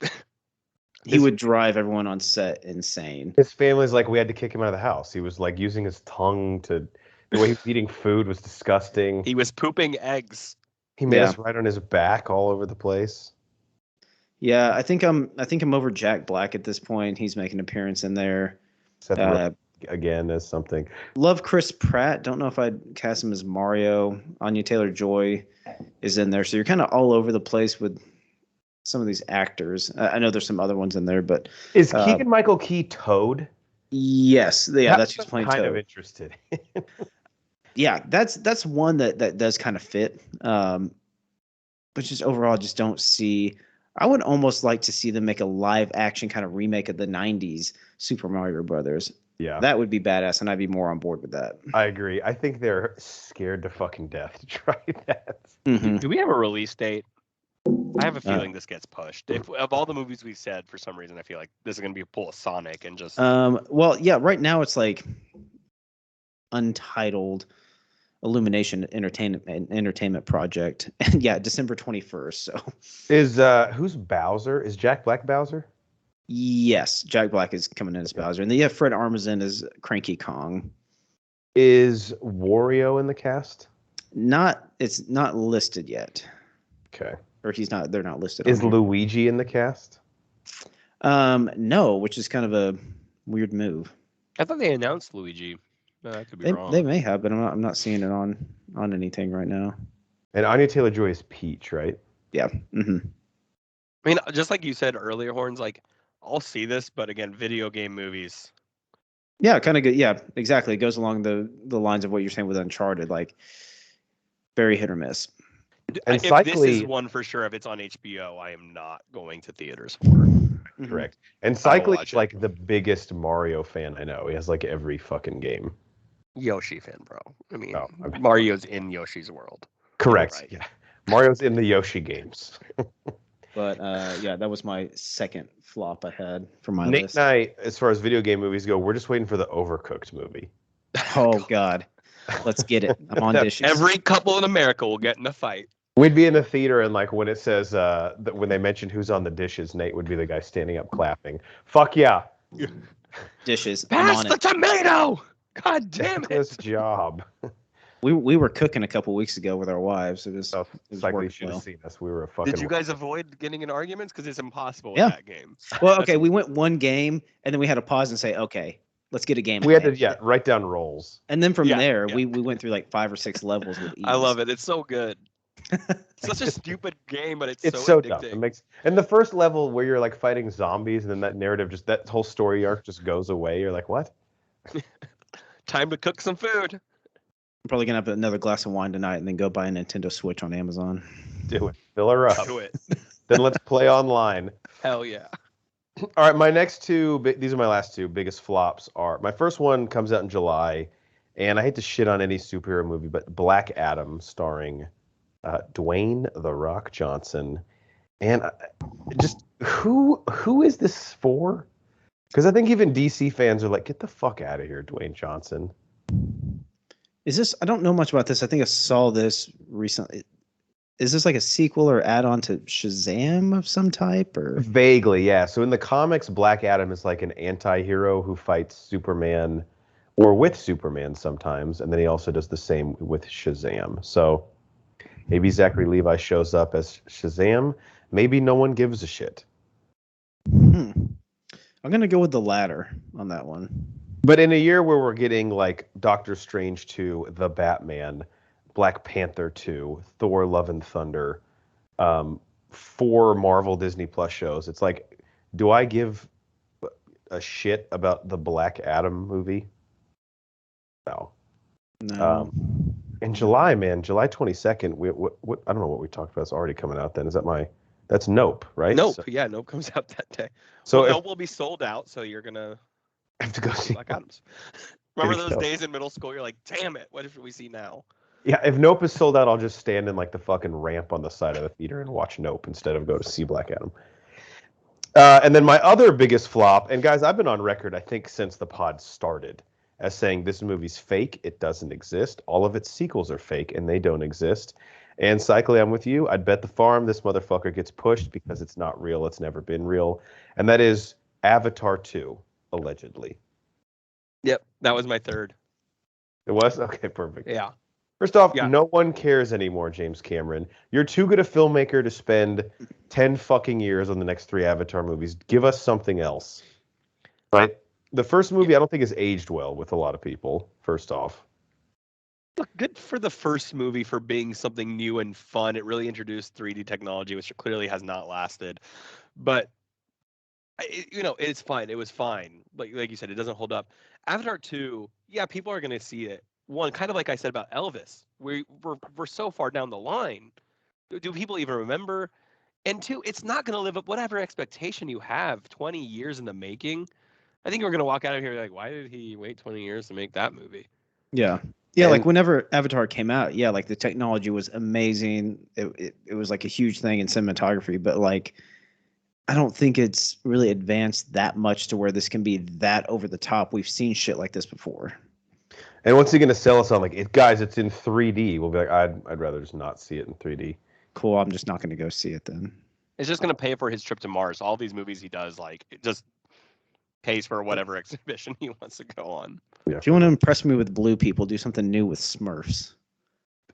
He would drive everyone on set insane. His family's like, we had to kick him out of the house. He was like using his tongue to. The way he was eating food was disgusting. He was pooping eggs. He made us right on his back all over the place. Yeah, I think I'm over Jack Black at this point. He's making an appearance in there. Again as something. Love Chris Pratt. Don't know if I'd cast him as Mario. Anya Taylor-Joy is in there. So you're kind of all over the place with some of these actors. I know there's some other ones in there, but is Keegan-Michael Key Toad? Yes. Yeah, that's who's playing Toad. Kind of interested. Yeah, that's one that does kind of fit. But just overall, just don't see. I would almost like to see them make a live action kind of remake of the '90s Super Mario Brothers. Yeah, that would be badass, and I'd be more on board with that. I agree. I think they're scared to fucking death to try that. Mm-hmm. Do we have a release date? I have a feeling this gets pushed. If of all the movies we've said, for some reason, I feel like this is going to be a pull of Sonic and just. Well, yeah. Right now, it's like Untitled Illumination Entertainment Project, and yeah, December 21st. So, is who's Bowser? Is Jack Black Bowser? Yes, Jack Black is coming in as Bowser, and then you have Fred Armisen as Cranky Kong. Is Wario in the cast? It's not listed yet. Okay. Or they're not listed. Is Luigi in the cast? No, which is kind of a weird move. I thought they announced Luigi. I could be wrong. They may have, but I'm not seeing it on anything right now. And Anya Taylor-Joy is Peach, right? Yeah. Mm-hmm. I mean, just like you said earlier, Horns, like, I'll see this, but again, video game movies. Yeah, kind of good. Yeah, exactly. It goes along the lines of what you're saying with Uncharted, like very hit or miss. And if this is one for sure, if it's on HBO, I am not going to theaters for. Correct. And Cycly's like the biggest Mario fan I know. He has like every fucking game. Yoshi fan, bro. I mean, Mario's in Yoshi's world. Correct. Right. Yeah. Mario's in the Yoshi games. But yeah, that was my second flop I had for my Nate list. and I, as far as video game movies go, we're just waiting for the Overcooked movie. Oh God, let's get it. I'm on dishes. Every couple in America will get in a fight. We'd be in the theater, and like when it says that when they mention who's on the dishes, Nate would be the guy standing up clapping. Fuck yeah. Dishes. Pass the tomato. God damn it. This job. We were cooking a couple weeks ago with our wives. It was Cycly should have seen us. We were a fucking. Did you guys avoid getting in arguments? Because it's impossible in that game. Well, okay, we went one game, and then we had to pause and say, okay, let's get a game. We had to write down roles. And then from there, we went through like 5 or 6 levels with ease. I love it. It's so good. Such a stupid game, but it's so addicting. Dumb. And the first level where you're like fighting zombies, and then that narrative, that whole story arc just goes away. You're like, what? Time to cook some food. I'm probably gonna have another glass of wine tonight, and then go buy a Nintendo Switch on Amazon. Do it. Fill her up. Do it. Then let's play online. Hell yeah. All right, my next two. These are my last two biggest flops. Are my first one comes out in July, and I hate to shit on any superhero movie, but Black Adam, starring Dwayne "The Rock" Johnson, and just who is this for? Because I think even DC fans are like, get the fuck out of here, Dwayne Johnson. Is this? I don't know much about this. I think I saw this recently. Is this like a sequel or add-on to Shazam of some type, or vaguely? Yeah. So in the comics, Black Adam is like an anti-hero who fights Superman, or with Superman sometimes, and then he also does the same with Shazam. So maybe Zachary Levi shows up as Shazam. Maybe no one gives a shit. I'm gonna go with the latter on that one. But in a year where we're getting like Doctor Strange 2, The Batman, Black Panther 2, Thor: Love and Thunder, 4 Marvel Disney Plus shows, it's like, do I give a shit about the Black Adam movie? No. In July, man, July 22nd, what I don't know what we talked about. It's already coming out then. That's Nope, right? Nope. Yeah, Nope comes out that day. So Nope will be sold out, so you're gonna have to go see Black Adams. Remember those days in middle school? You're like, damn it, what if we see now? Yeah, if Nope is sold out, I'll just stand in like the fucking ramp on the side of the theater and watch Nope instead of go to see Black Adam. And then my other biggest flop, and guys, I've been on record, I think, since the pod started, as saying this movie's fake. It doesn't exist. All of its sequels are fake, and they don't exist. And Cycly, I'm with you. I'd bet the farm this motherfucker gets pushed because it's not real. It's never been real. And that is Avatar 2, allegedly. Yep, that was my third. It was? Okay, perfect. Yeah. First off, Yeah. no one cares anymore, James Cameron. You're too good a filmmaker to spend 10 fucking years on the next 3 Avatar movies. Give us something else. Right? The first movie, I don't think, has aged well with a lot of people, first off. Look, good for the first movie for being something new and fun. It really introduced 3D technology, which clearly has not lasted. But, it's fine. It was fine. Like you said, it doesn't hold up. Avatar 2, yeah, people are going to see it. One, kind of like I said about Elvis, we're so far down the line. Do people even remember? And 2, it's not going to live up whatever expectation you have. 20 years in the making. I think we're going to walk out of here like, why did he wait 20 years to make that movie? Yeah. Yeah, like whenever Avatar came out, yeah, like the technology was amazing. It was like a huge thing in cinematography, but like I don't think it's really advanced that much to where this can be that over the top. We've seen shit like this before. And what's he going to sell us on? Like, guys, it's in 3D. We'll be like, I'd rather just not see it in 3D. Cool. I'm just not going to go see it then. It's just going to pay for his trip to Mars. All these movies he does, like, it just pays for whatever exhibition he wants to go on. Yeah. If you want to impress me with blue people, do something new with Smurfs.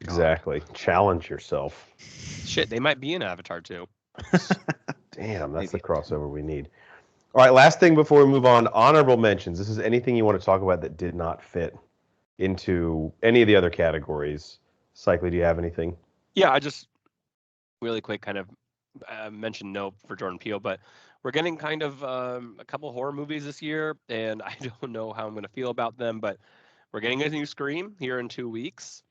Exactly. Challenge yourself. Shit, they might be in Avatar too. Damn, that's the crossover we need. All right, last thing before we move on, honorable mentions. This is anything you want to talk about that did not fit into any of the other categories. Cycly, do you have anything? Yeah, I just really quick kind of mentioned Nope for Jordan Peele, but we're getting kind of a couple horror movies this year, and I don't know how I'm going to feel about them, but we're getting a new Scream here in 2 weeks.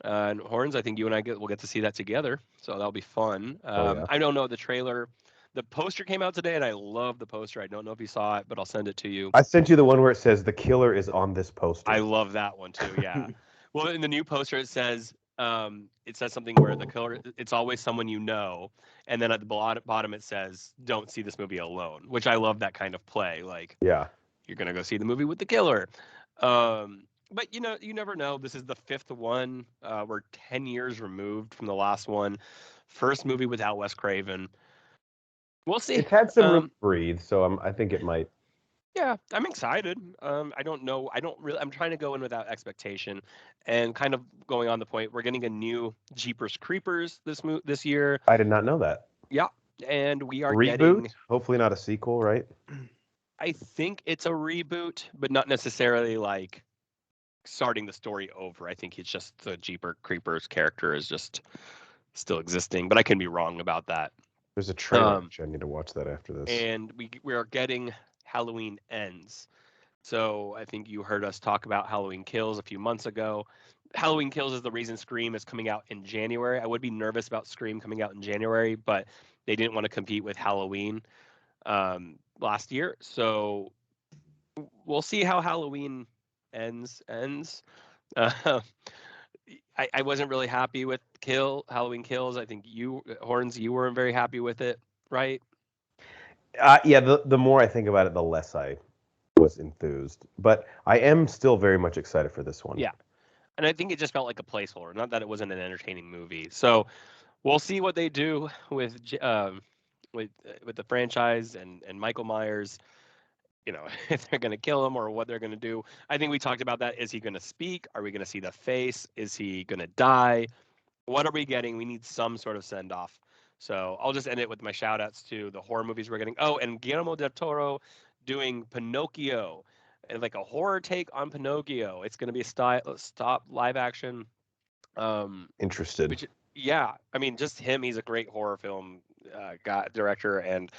And Horns, I think you and I will get to see that together, so that'll be fun. Yeah. I don't know the trailer. The poster came out today, and I love the poster. I don't know if you saw it, but I'll send it to you. I sent you the one where it says the killer is on this poster. I love that one too. Yeah. Well, in the new poster, it says something where the killer, it's always someone you know, and then at the bottom it says, "Don't see this movie alone," which I love that kind of play. Like, yeah, you're gonna go see the movie with the killer. But you never know. This is the 5th one. We're 10 years removed from the last one. First movie without Wes Craven. We'll see. It's had some room to breathe, so I think it might. Yeah, I'm excited. I don't know. I'm trying to go in without expectation, and kind of going on the point. We're getting a new Jeepers Creepers this year. I did not know that. Yeah, and we are reboot. Hopefully not a sequel, right? I think it's a reboot, but not necessarily like starting the story over. I think it's just the Jeepers Creepers character is just still existing, but I can be wrong about that. There's a trailer which I need to watch that after this. And we are getting Halloween Ends. So I think you heard us talk about Halloween Kills a few months ago. Halloween Kills is the reason Scream is coming out in January. I would be nervous about Scream coming out in January, but they didn't want to compete with Halloween last year. So we'll see how Halloween ends. I wasn't really happy with Halloween Kills. I think you weren't very happy with it, right? Yeah, the more I think about it, the less I was enthused. But I am still very much excited for this one. Yeah. And I think it just felt like a placeholder, not that it wasn't an entertaining movie. So we'll see what they do with the franchise and Michael Myers. If they're going to kill him or what they're going to do. I think we talked about that. Is he going to speak? Are we going to see the face? Is he going to die? What are we getting? We need some sort of send off. So I'll just end it with my shout outs to the horror movies we're getting. Oh, and Guillermo del Toro doing Pinocchio, and like a horror take on Pinocchio. It's going to be a stop live action. Interested. Yeah, I mean, just him. He's a great horror film director, and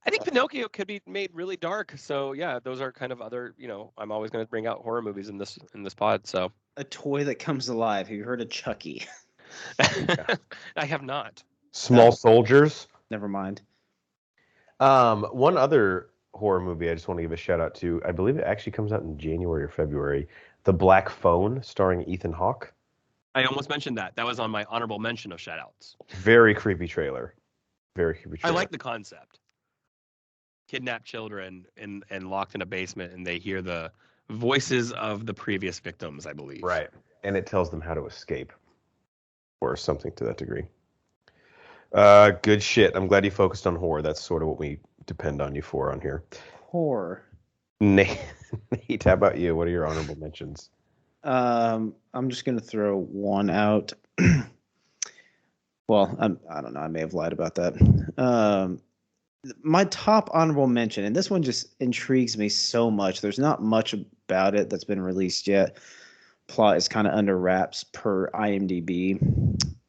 I think Pinocchio could be made really dark. So yeah, those are kind of other. I'm always going to bring out horror movies in this pod. So a toy that comes alive. Have you heard of Chucky? I have not. Small Soldiers. Never mind. One other horror movie I just want to give a shout out to. I believe it actually comes out in January or February. The Black Phone, starring Ethan Hawke. I almost mentioned that. That was on my honorable mention of shoutouts. Very creepy trailer. Very creepy trailer. I like the concept. Kidnapped children and locked in a basement, and they hear the voices of the previous victims, I believe. Right. And it tells them how to escape. Or something to that degree. Good shit. I'm glad you focused on horror. That's sort of what we depend on you for on here. Horror. Nate, how about you? What are your honorable mentions? I'm just gonna throw one out. Well, I don't know. I may have lied about that. My top honorable mention, and this one just intrigues me so much. There's not much about it that's been released yet. Plot is kind of under wraps per IMDb.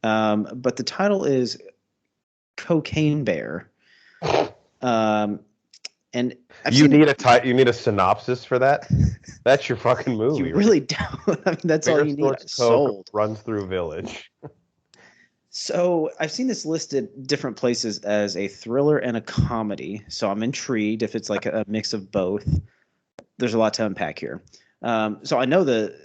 But the title is Cocaine Bear. And you need a synopsis for that? That's your fucking movie. You really don't. I mean, that's all you need. Sold. Runs through village. So I've seen this listed different places as a thriller and a comedy. So I'm intrigued if it's like a mix of both. There's a lot to unpack here. So I know the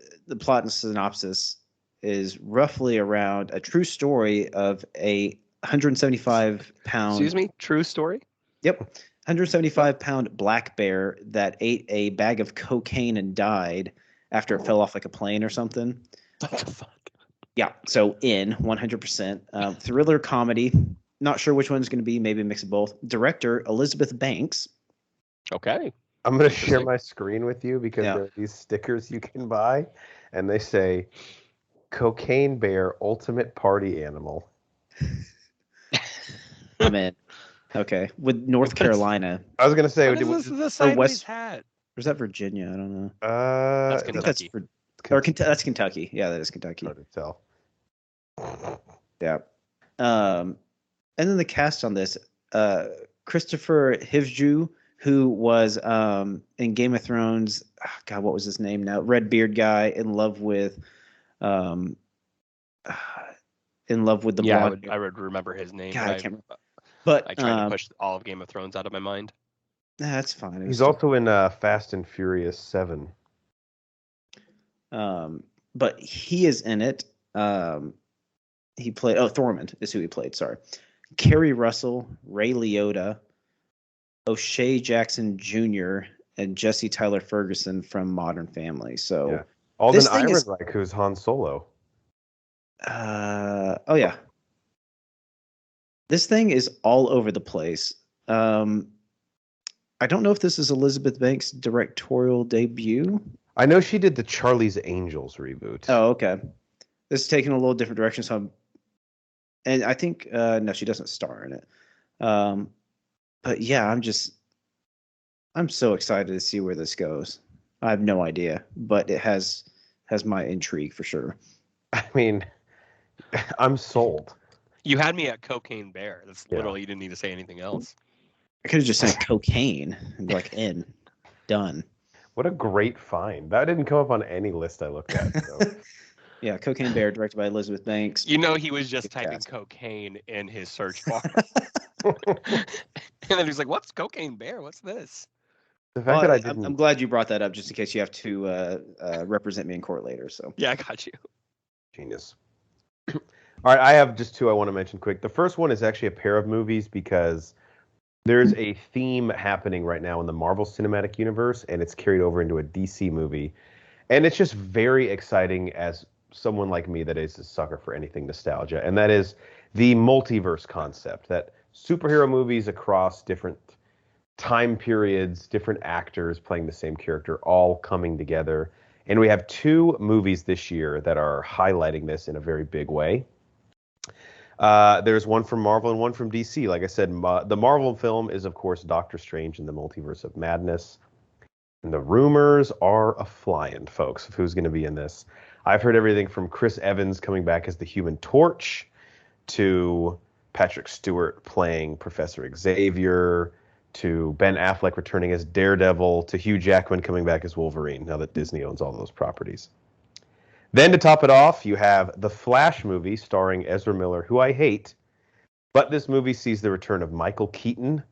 plot and synopsis is roughly around a true story of a 175-pound. Excuse me, true story? Yep. 175-pound black bear that ate a bag of cocaine and died after it fell off like a plane or something. What the fuck? Yeah, so 100%. Thriller comedy. Not sure which one's going to be. Maybe a mix of both. Director, Elizabeth Banks. Okay. I'm going to share my screen with you because there are these stickers you can buy, and they say, Cocaine Bear, Ultimate Party Animal. I'm in. Okay, with North Carolina. I was gonna say, what is the sideways hat? Or is that Virginia? I don't know. That's Kentucky. That's Kentucky. Yeah, that is Kentucky. Hard to tell. Yeah. And then the cast on this: Christopher Hivju, who was in Game of Thrones. Oh, God, what was his name now? Red beard guy in love with the blonde. I would remember his name. God, I can't remember. But I tried to push all of Game of Thrones out of my mind. That's fine. He's also in Fast and Furious 7. But he is in it. He played. Oh, Thormund is who he played. Sorry, Kerry Russell, Ray Liotta, O'Shea Jackson Jr., and Jesse Tyler Ferguson from Modern Family. So Alden Ehrenreich, who's Han Solo. Oh yeah. This thing is all over the place. I don't know if this is Elizabeth Banks' directorial debut. I know she did the Charlie's Angels reboot. Oh, okay. This is taking a little different direction. And I think no, she doesn't star in it. But yeah, I'm so excited to see where this goes. I have no idea, but it has my intrigue for sure. I mean, I'm sold. You had me at Cocaine Bear. That's literally, you didn't need to say anything else. I could have just said cocaine and be like, done. What a great find. That didn't come up on any list I looked at. So. Yeah, Cocaine Bear, directed by Elizabeth Banks. You know, he was just typing cocaine in his search bar. And then he's like, what's Cocaine Bear? What's this? The fact that I didn't... I'm glad you brought that up just in case you have to represent me in court later. So yeah, I got you. Genius. All right, I have just two I want to mention quick. The first one is actually a pair of movies because there's a theme happening right now in the Marvel Cinematic Universe, and it's carried over into a DC movie. And it's just very exciting as someone like me that is a sucker for anything nostalgia, and that is the multiverse concept, that superhero movies across different time periods, different actors playing the same character, all coming together. And we have two movies this year that are highlighting this in a very big way. There's one from Marvel and one from DC. Like I said, the Marvel film is, of course, Doctor Strange in the Multiverse of Madness. And the rumors are a-flying, folks, of who's going to be in this. I've heard everything from Chris Evans coming back as the Human Torch to Patrick Stewart playing Professor Xavier to Ben Affleck returning as Daredevil to Hugh Jackman coming back as Wolverine, now that Disney owns all those properties. Then to top it off, you have the Flash movie starring Ezra Miller, who I hate, but this movie sees the return of Michael Keaton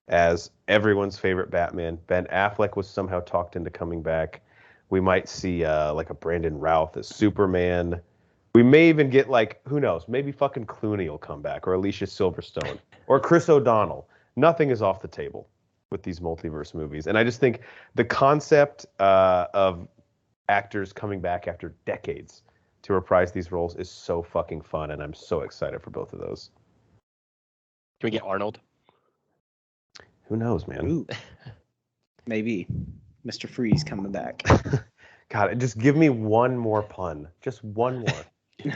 as everyone's favorite Batman. Ben Affleck was somehow talked into coming back. We might see like a Brandon Routh as Superman. We may even get like, who knows? Maybe fucking Clooney will come back, or Alicia Silverstone, or Chris O'Donnell. Nothing is off the table with these multiverse movies, and I just think the concept of actors coming back after decades to reprise these roles is so fucking fun, and I'm so excited for both of those. Can we get Arnold? Who knows, man? Ooh. Maybe Mr. Freeze coming back. God, just give me one more pun. Just one more.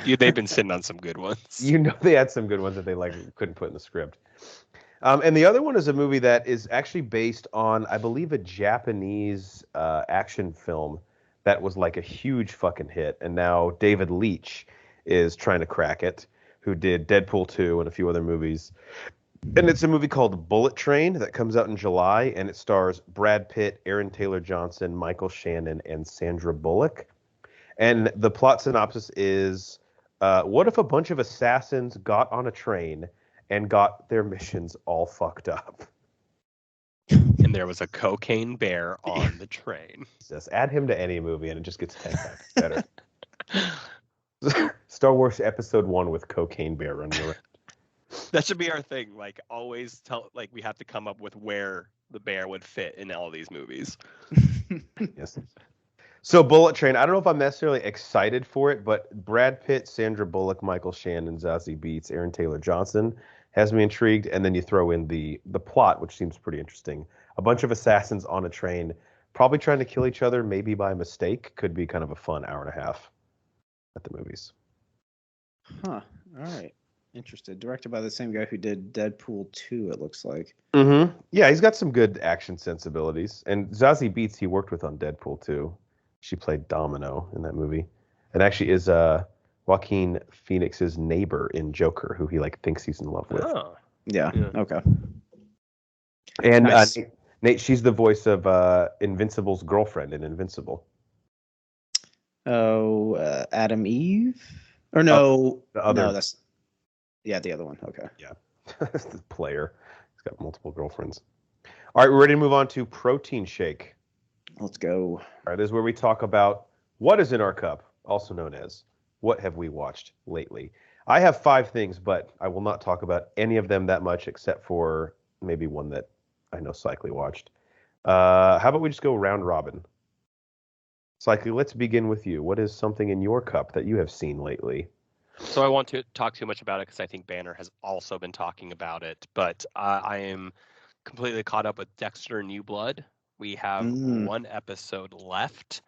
They've been sitting on some good ones. You know they had some good ones that they couldn't put in the script. And the other one is a movie that is actually based on, I believe, a Japanese action film that was like a huge fucking hit. And now David Leitch is trying to crack it, who did Deadpool 2 and a few other movies. And it's a movie called Bullet Train that comes out in July, and it stars Brad Pitt, Aaron Taylor Johnson, Michael Shannon, and Sandra Bullock. And the plot synopsis is, what if a bunch of assassins got on a train and got their missions all fucked up? And there was a cocaine bear on the train. Just add him to any movie and it just gets 10 times better. Star Wars Episode 1 with Cocaine Bear running around. That should be our thing. Like, always we have to come up with where the bear would fit in all these movies. Yes. So Bullet Train, I don't know if I'm necessarily excited for it, but Brad Pitt, Sandra Bullock, Michael Shannon, Zazie Beetz, Aaron Taylor Johnson has me intrigued. And then you throw in the plot, which seems pretty interesting. A bunch of assassins on a train, probably trying to kill each other, maybe by mistake. Could be kind of a fun hour and a half at the movies. Huh. All right. Interested. Directed by the same guy who did Deadpool 2, it looks like. Mm-hmm. Yeah, he's got some good action sensibilities. And Zazie Beetz, he worked with on Deadpool 2. She played Domino in that movie. And actually is Joaquin Phoenix's neighbor in Joker, who he thinks he's in love with. Oh. Yeah. Okay. And Nice. Nate, she's the voice of Invincible's girlfriend in Invincible. Oh, Adam Eve? Or no. The other. No, that's... Yeah, the other one. Okay. Yeah. The player. He's got multiple girlfriends. All right, we're ready to move on to Protein Shake. Let's go. All right, this is where we talk about what is in our cup, also known as what have we watched lately. I have 5 things, but I will not talk about any of them that much except for maybe one that I know Cycly watched. How about we just go round robin? Cycly, let's begin with you. What is something in your cup that you have seen lately? So I want to talk too much about it because I think Banner has also been talking about it, but I am completely caught up with Dexter New Blood. We have 1 episode left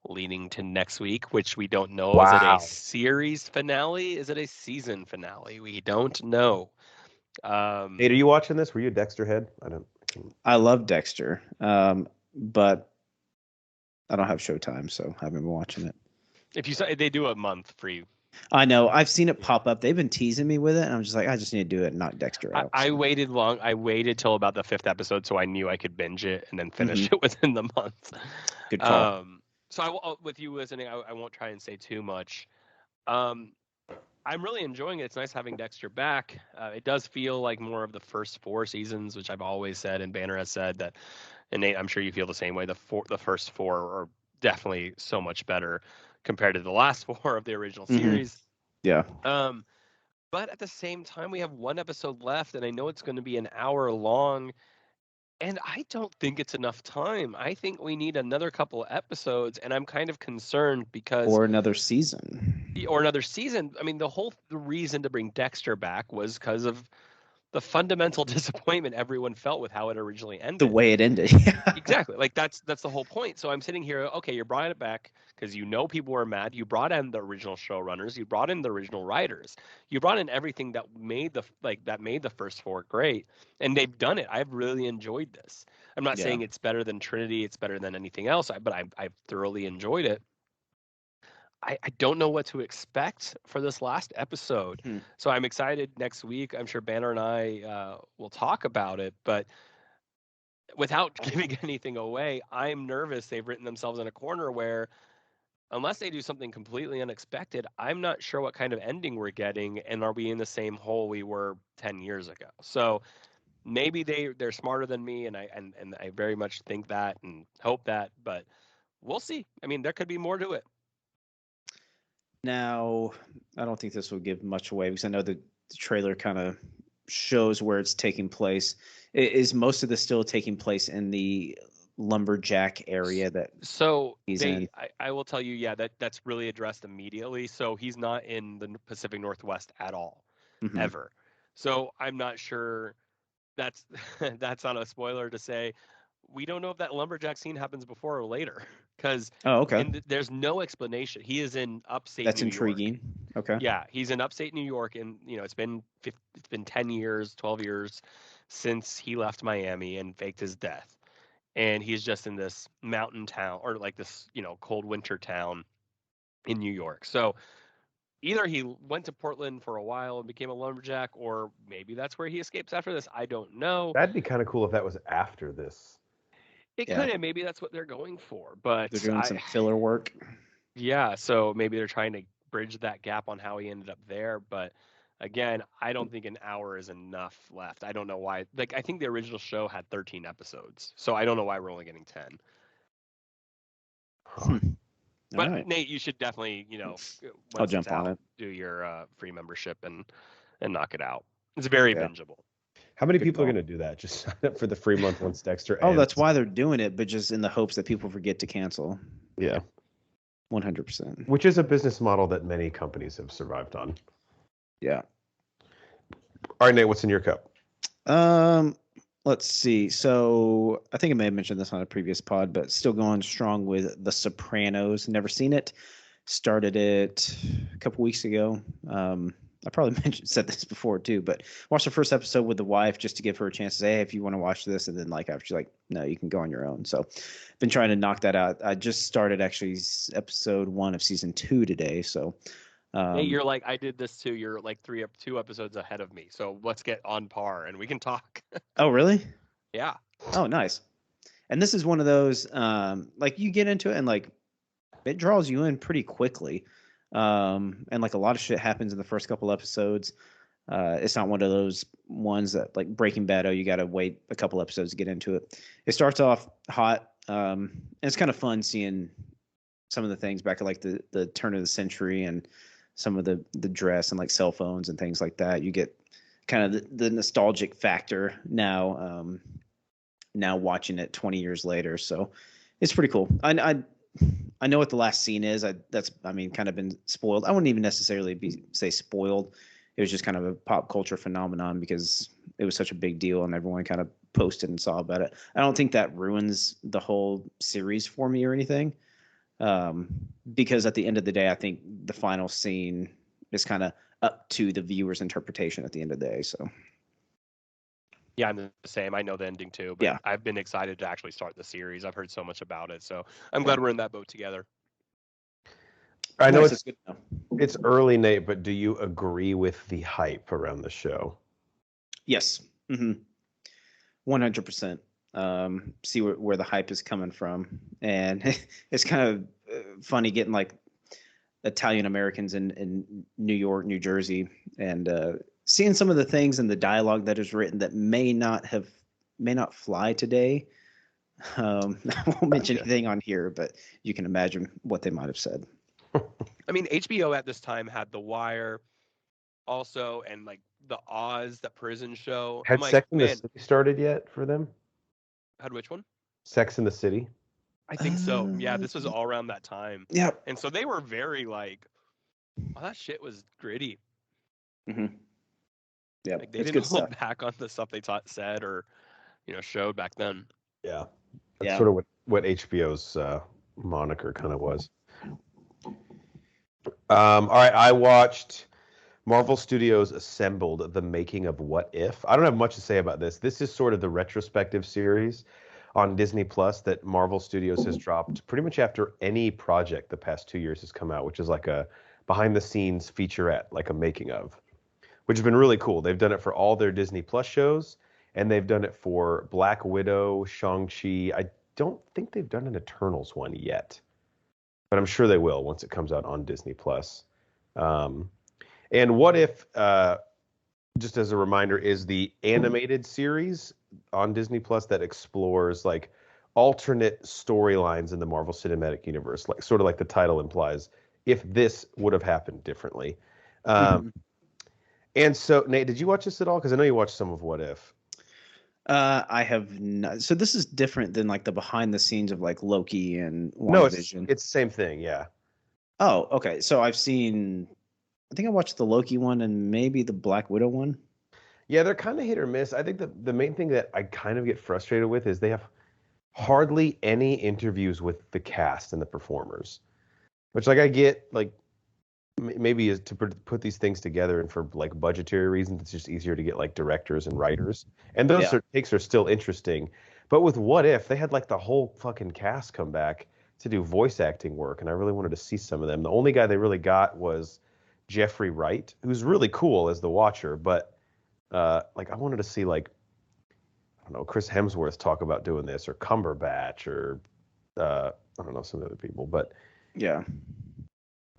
leading to next week, which we don't know. Wow. Is it a series finale? Is it a season finale? We don't know. Nate, are you watching this? Were you a Dexter head? I love Dexter, but I don't have Showtime, so I haven't been watching it. If you say they do a month free. I know. I've seen it pop up. They've been teasing me with it, and I'm just like, I just need to do it and knock Dexter out. I waited long. I waited till about the 5th episode, so I knew I could binge it and then finish it within the month. Good call. So with you listening, I won't try and say too much. I'm really enjoying it. It's nice having Dexter back. It does feel like more of the first 4 seasons, which I've always said, and Banner has said that. And Nate, I'm sure you feel the same way. The first 4 are definitely so much better compared to the last 4 of the original series. Yeah. But at the same time, we have 1 episode left, and I know it's going to be an hour long. And I don't think it's enough time. I think we need another couple of episodes, and I'm kind of concerned because... Or another season. I mean, the reason to bring Dexter back was because of the fundamental disappointment everyone felt with how it originally ended. The way it ended. Exactly. Like, that's the whole point. So I'm sitting here, okay, you're bringing it back because people were mad. You brought in the original showrunners. You brought in the original writers. You brought in everything that made the first 4 great. And they've done it. I've really enjoyed this. I'm not saying it's better than Trinity. It's better than anything else. But I've thoroughly enjoyed it. I don't know what to expect for this last episode. So I'm excited next week. I'm sure Banner and I will talk about it. But without giving anything away, I'm nervous they've written themselves in a corner where unless they do something completely unexpected, I'm not sure what kind of ending we're getting, and are we in the same hole we were 10 years ago? So maybe they're smarter than me, and I very much think that and hope that, but we'll see. I mean, there could be more to it. Now, I don't think this will give much away because I know the trailer kind of shows where it's taking place. Is most of this still taking place in the lumberjack area that So he's in? I will tell you, yeah, that's really addressed immediately. So he's not in the Pacific Northwest at all, Mm-hmm. ever. So I'm not sure that's that's not a spoiler to say we don't know if that lumberjack scene happens before or later because Oh, okay. there's no explanation. He is in upstate That's New York. intriguing. Okay. Yeah, he's in upstate New York, and it's been 10 years, 12 years since he left Miami and faked his death, and he's just in this mountain town or like this cold winter town in New York. So either he went to Portland for a while and became a lumberjack, or maybe that's where he escapes after this. I don't know. That'd be kind of cool if that was after this. It Yeah. could, and maybe that's what they're going for. But They're doing some filler work. yeah, so maybe they're trying to bridge that gap on how he ended up there. But again, I don't think an hour is enough left. I don't know why. Like, I think the original show had 13 episodes, so I don't know why we're only getting 10. Hmm. But right. Nate, you should definitely, I'll jump on it. do your free membership and knock it out. It's very bingeable. How many Good people are call. going to do that? Just sign up for the free month once Dexter Oh, ends? that's why they're doing it, but just in the hopes that people forget to cancel. Yeah. 100%. Which is a business model that many companies have survived on. Yeah. All right, Nate, what's in your cup? Let's see. So I think I may have mentioned this on a previous pod, but still going strong with The Sopranos. Never seen it. Started it a couple weeks ago. I probably said this before too, but watched the first episode with the wife just to give her a chance to say, hey, if you want to watch this, and then like after she's like, no, you can go on your own. So been trying to knock that out. I just started actually episode 1 of season 2 today. So Hey, you're like, I did this too. You're like 2 episodes ahead of me. So let's get on par and we can talk. Oh, really? Yeah. Oh, nice. And this is one of those, like you get into it and like it draws you in pretty quickly. And like a lot of shit happens in the first couple episodes. It's not one of those ones that like Breaking Bad, you got to wait a couple episodes to get into it. It starts off hot. And it's kind of fun seeing some of the things back at like the turn of the century and some of the dress and like cell phones and things like that. You get kind of the nostalgic factor now, now watching it 20 years later. So it's pretty cool. I know what the last scene is. I mean, kind of been spoiled. I wouldn't even necessarily say spoiled. It was just kind of a pop culture phenomenon because it was such a big deal and everyone kind of posted and saw about it. I don't think that ruins the whole series for me or anything. Because at the end of the day, I think the final scene is kind of up to the viewer's interpretation at the end of the day. So. Yeah, I'm the same. I know the ending too, but Yeah. I've been excited to actually start the series. I've heard so much about it, so I'm glad we're in that boat together. I know Nice, it's early, Nate, but do you agree with the hype around the show? Yes. 100%. See where the hype is coming from. And it's kind of funny getting like Italian Americans in New York, New Jersey, and seeing some of the things in the dialogue that is written that may not fly today. I won't mention anything on here, but you can imagine what they might have said. I mean, HBO at this time had The Wire also, and like the Oz, that prison show. Had Sex in the City started yet for them? Had which one? Sex in the City. I think so. Yeah, this was all around that time. Yeah. And so they were very like, oh, that shit was gritty. Mm-hmm. Yeah. Like they didn't hold back on the stuff they said or, showed back then. Yeah. That's sort of what HBO's moniker kind of was. All right. I watched Marvel Studios assembled The Making of What If. I don't have much to say about this. This is sort of the retrospective series on Disney Plus that Marvel Studios has dropped pretty much after any project the past 2 years has come out, which is like a behind the scenes featurette, like a making of, which has been really cool. They've done it for all their Disney Plus shows, and they've done it for Black Widow, Shang-Chi. I don't think they've done an Eternals one yet, but I'm sure they will once it comes out on Disney Plus. And What If, just as a reminder, is the animated series on Disney Plus that explores like alternate storylines in the Marvel Cinematic Universe, like sort of like the title implies, if this would have happened differently. And so, Nate, did you watch this at all? Because I know you watched some of What If. I have not. So this is different than like the behind the scenes of like Loki and No, WandaVision. it's the same thing. Yeah. Oh, okay. So I think I watched the Loki one and maybe the Black Widow one. Yeah, they're kind of hit or miss. I think the main thing that I kind of get frustrated with is they have hardly any interviews with the cast and the performers, which like I get like maybe is to put these things together, and for like budgetary reasons it's just easier to get like directors and writers, and those takes are still interesting. But with What If, they had like the whole fucking cast come back to do voice acting work, and I really wanted to see some of them. The only guy they really got was Jeffrey Wright, who's really cool as the Watcher, but like I wanted to see like, I don't know, Chris Hemsworth talk about doing this, or Cumberbatch, or I don't know, some other people. But yeah,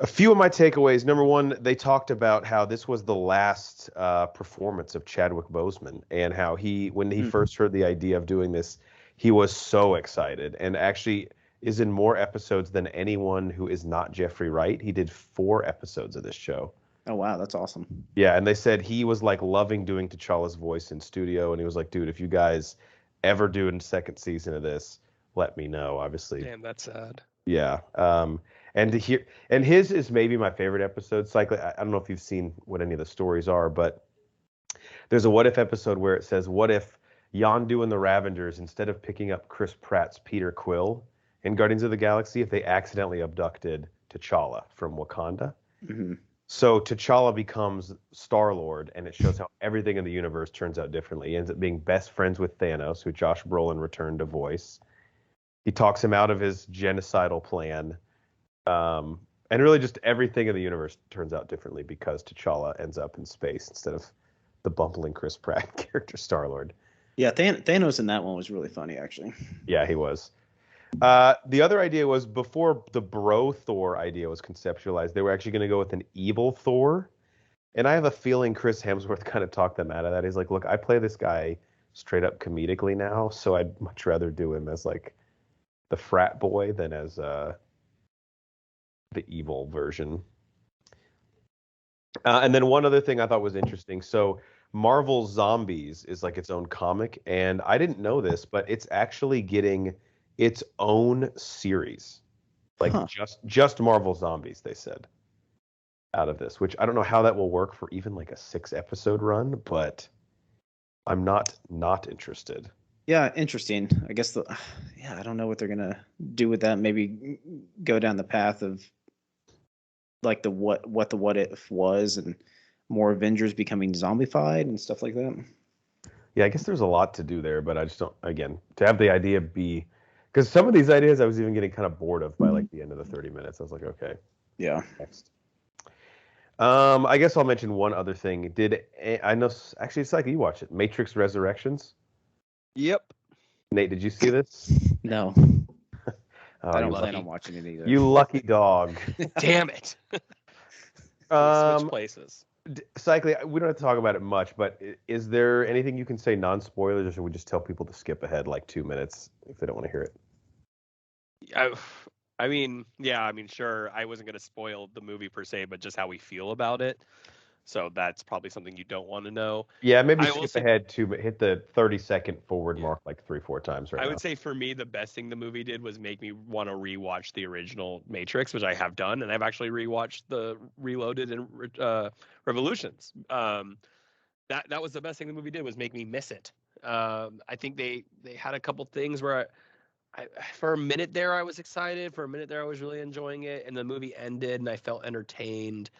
a few of my takeaways. Number one, they talked about how this was the last performance of Chadwick Boseman, and how when he first heard the idea of doing this, he was so excited, and actually is in more episodes than anyone who is not Jeffrey Wright. He did 4 episodes of this show. Oh, wow. That's awesome. Yeah, and they said he was like loving doing T'Challa's voice in studio, and he was like, dude, if you guys ever do a second season of this, let me know, obviously. Damn, that's sad. Yeah. And to hear, and his is maybe my favorite episode. Cycling, I don't know if you've seen what any of the stories are, but there's a What If episode where it says, what if Yondu and the Ravengers, instead of picking up Chris Pratt's Peter Quill in Guardians of the Galaxy, if they accidentally abducted T'Challa from Wakanda? Mm-hmm. So T'Challa becomes Star-Lord, and it shows how everything in the universe turns out differently. He ends up being best friends with Thanos, who Josh Brolin returned to voice. He talks him out of his genocidal plan. And really just everything in the universe turns out differently because T'Challa ends up in space instead of the bumbling Chris Pratt character Star-Lord. Yeah, Thanos in that one was really funny, actually. Yeah, he was. The other idea was, before the bro Thor idea was conceptualized, they were actually going to go with an evil Thor. And I have a feeling Chris Hemsworth kind of talked them out of that. He's like, look, I play this guy straight up comedically now, so I'd much rather do him as like the frat boy than as the evil version. And then one other thing I thought was interesting. So Marvel's Zombies is like its own comic, and I didn't know this, but it's actually getting its own series, like just Marvel Zombies, they said, out of this, which I don't know how that will work for even like a 6-episode run, but I'm not interested. Yeah, interesting. I guess I don't know what they're gonna do with that. Maybe go down the path of like the what if was, and more Avengers becoming zombified and stuff like that. Yeah, I guess there's a lot to do there, but I just don't, again, to have the idea be, because some of these ideas I was even getting kind of bored of by like the end of the 30 minutes. I was like, okay. Yeah. Next. I guess I'll mention one other thing. I know, actually, it's like you watch it, Matrix Resurrections? Yep. Nate, did you see this? No. I don't plan on watching it either. You lucky dog. Damn it. Switch places. Cycling, we don't have to talk about it much, but is there anything you can say non-spoilers, or should we just tell people to skip ahead like 2 minutes if they don't want to hear it? I mean, sure. I wasn't going to spoil the movie per se, but just how we feel about it. So that's probably something you don't want to know. Yeah, maybe skip ahead to hit the 30-second forward mark like 3-4 times right now. I would say for me, the best thing the movie did was make me want to rewatch the original Matrix, which I have done, and I've actually rewatched the Reloaded and Revolutions. That was the best thing the movie did, was make me miss it. I think they had a couple things where I for a minute there I was excited, for a minute there I was really enjoying it, and the movie ended and I felt entertained.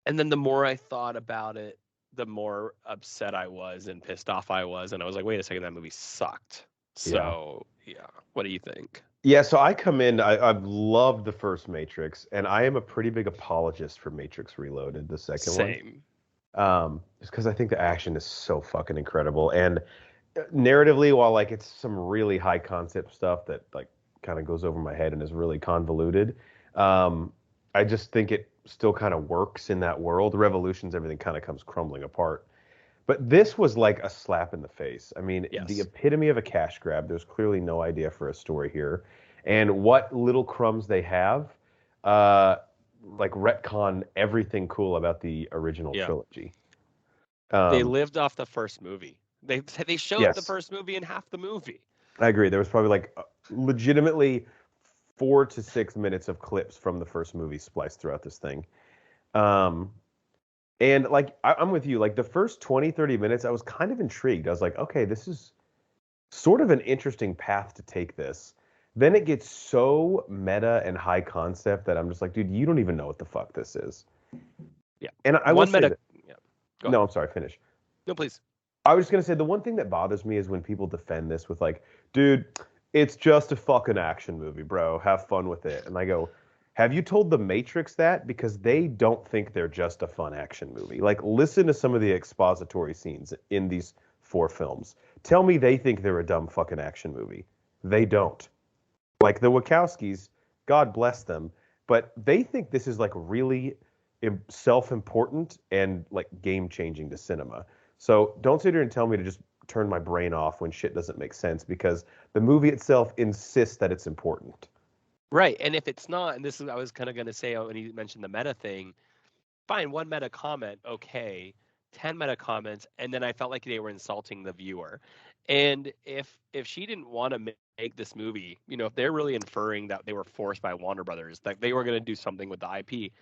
And then the more I thought about it, the more upset I was and pissed off I was. And I was like, wait a second, that movie sucked. So, yeah. What do you think? Yeah, so I come in, I've loved the first Matrix, and I am a pretty big apologist for Matrix Reloaded, the second one. Same. Just because I think the action is so fucking incredible. And narratively, while like it's some really high concept stuff that like kind of goes over my head and is really convoluted, I just think it still kind of works in that world. Revolutions, everything kind of comes crumbling apart. But this was like a slap in the face. I mean, the epitome of a cash grab. There's clearly no idea for a story here. And what little crumbs they have, like retcon everything cool about the original trilogy. They lived off the first movie. They showed the first movie in half the movie. I agree. There was probably like legitimately 4 to 6 minutes of clips from the first movie spliced throughout this thing. And like, I'm with you. Like the first 20, 30 minutes, I was kind of intrigued. I was like, okay, this is sort of an interesting path to take this. Then it gets so meta and high concept that I'm just like, dude, you don't even know what the fuck this is. Yeah. And I will say that, no, I'm sorry, finish. No, please. I was just going to say, the one thing that bothers me is when people defend this with like, dude, it's just a fucking action movie, bro. Have fun with it. And I go, have you told The Matrix that? Because they don't think they're just a fun action movie. Like, listen to some of the expository scenes in these 4 films. Tell me they think they're a dumb fucking action movie. They don't. Like, the Wachowskis, God bless them, but they think this is, like, really self-important and, like, game-changing to cinema. So don't sit here and tell me to just turn my brain off when shit doesn't make sense, because the movie itself insists that it's important. Right, and if it's not, and this is I was kind of going to say when you mentioned the meta thing, fine, 1 meta comment, okay, 10 meta comments, and then I felt like they were insulting the viewer. And if she didn't want to make this movie, if they're really inferring that they were forced by Warner Brothers, that they were going to do something with the IP,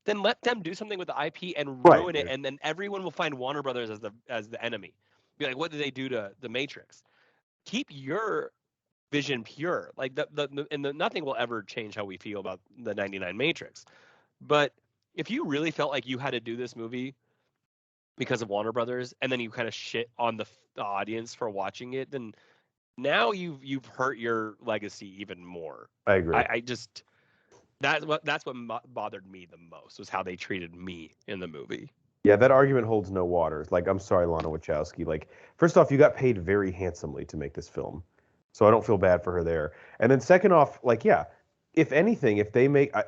then let them do something with the IP and ruin it, and then everyone will find Warner Brothers as the enemy. Be like, what did they do to the Matrix? Keep your vision pure. Like nothing will ever change how we feel about the 99 Matrix. But if you really felt like you had to do this movie because of Warner Brothers, and then you kind of shit on the audience for watching it, then now you've hurt your legacy even more. I agree. I just that's what bothered me the most, was how they treated me in the movie. Yeah, that argument holds no water. Like, I'm sorry, Lana Wachowski. Like, first off, you got paid very handsomely to make this film, so I don't feel bad for her there. And then second off, like, yeah, if anything, if they make a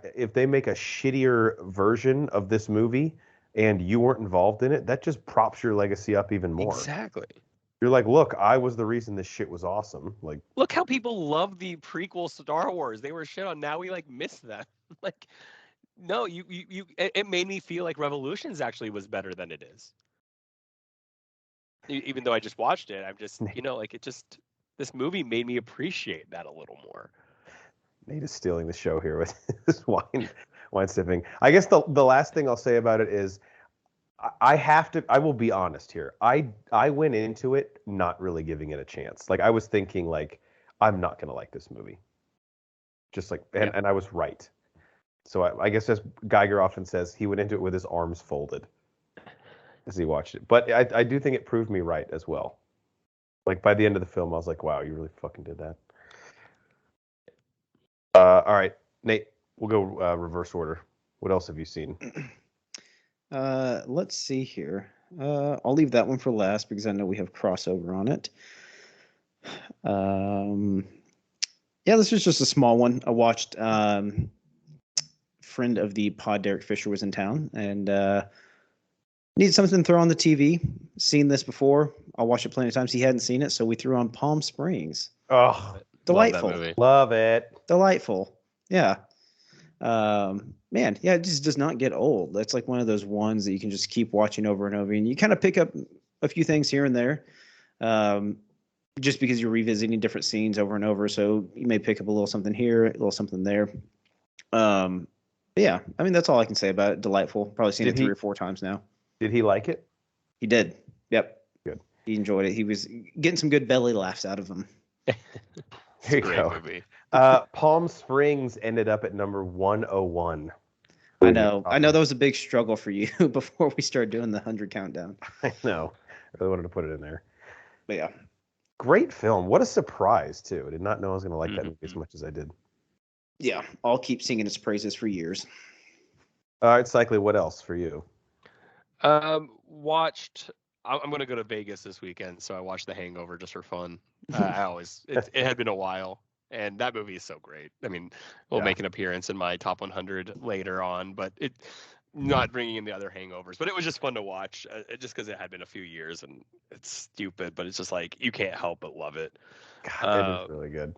shittier version of this movie and you weren't involved in it, that just props your legacy up even more. Exactly. You're like, look, I was the reason this shit was awesome. Like, look how people love the prequel Star Wars. They were shit on. Now we like miss them. Like, no, it made me feel like Revolutions actually was better than it is. Even though I just watched it, I'm just, this movie made me appreciate that a little more. Nate is stealing the show here with his wine sipping. I guess the last thing I'll say about it is, I will be honest here. I went into it not really giving it a chance. Like, I was thinking, like, I'm not going to like this movie. Just like, and I was right. So I guess, as Geiger often says, he went into it with his arms folded as he watched it. But I do think it proved me right as well. Like, by the end of the film, I was like, wow, you really fucking did that. All right, Nate, we'll go reverse order. What else have you seen? Let's see here. I'll leave that one for last because I know we have crossover on it. Yeah, this was just a small one. I watched. Friend of the pod, Derek Fisher, was in town and needed something to throw on the TV. Seen this before. I watched it plenty of times. He hadn't seen it, so we threw on Palm Springs. Oh, delightful! Love that movie. Love it. Delightful. Yeah. Man, yeah, it just does not get old. That's like one of those ones that you can just keep watching over and over, and you kind of pick up a few things here and there, just because you're revisiting different scenes over and over. So you may pick up a little something here, a little something there. Yeah, I mean, that's all I can say about it. Delightful. Probably seen it 3 or 4 times now. Did he like it? He did. Yep. Good. He enjoyed it. He was getting some good belly laughs out of him. There you go. Movie. Palm Springs ended up at number 101. I know that was a big struggle for you before we started doing the 100 countdown. I know. I really wanted to put it in there. But yeah. Great film. What a surprise, too. I did not know I was going to like that movie as much as I did. Yeah, I'll keep singing its praises for years. All right, Cycly, what else for you? Watched. I'm going to go to Vegas this weekend, so I watched The Hangover just for fun. It had been a while, and that movie is so great. I mean, we'll make an appearance in my top 100 later on, but it not bringing in the other hangovers. But it was just fun to watch, just because it had been a few years, and it's stupid, but it's just like you can't help but love it. God, it is really good.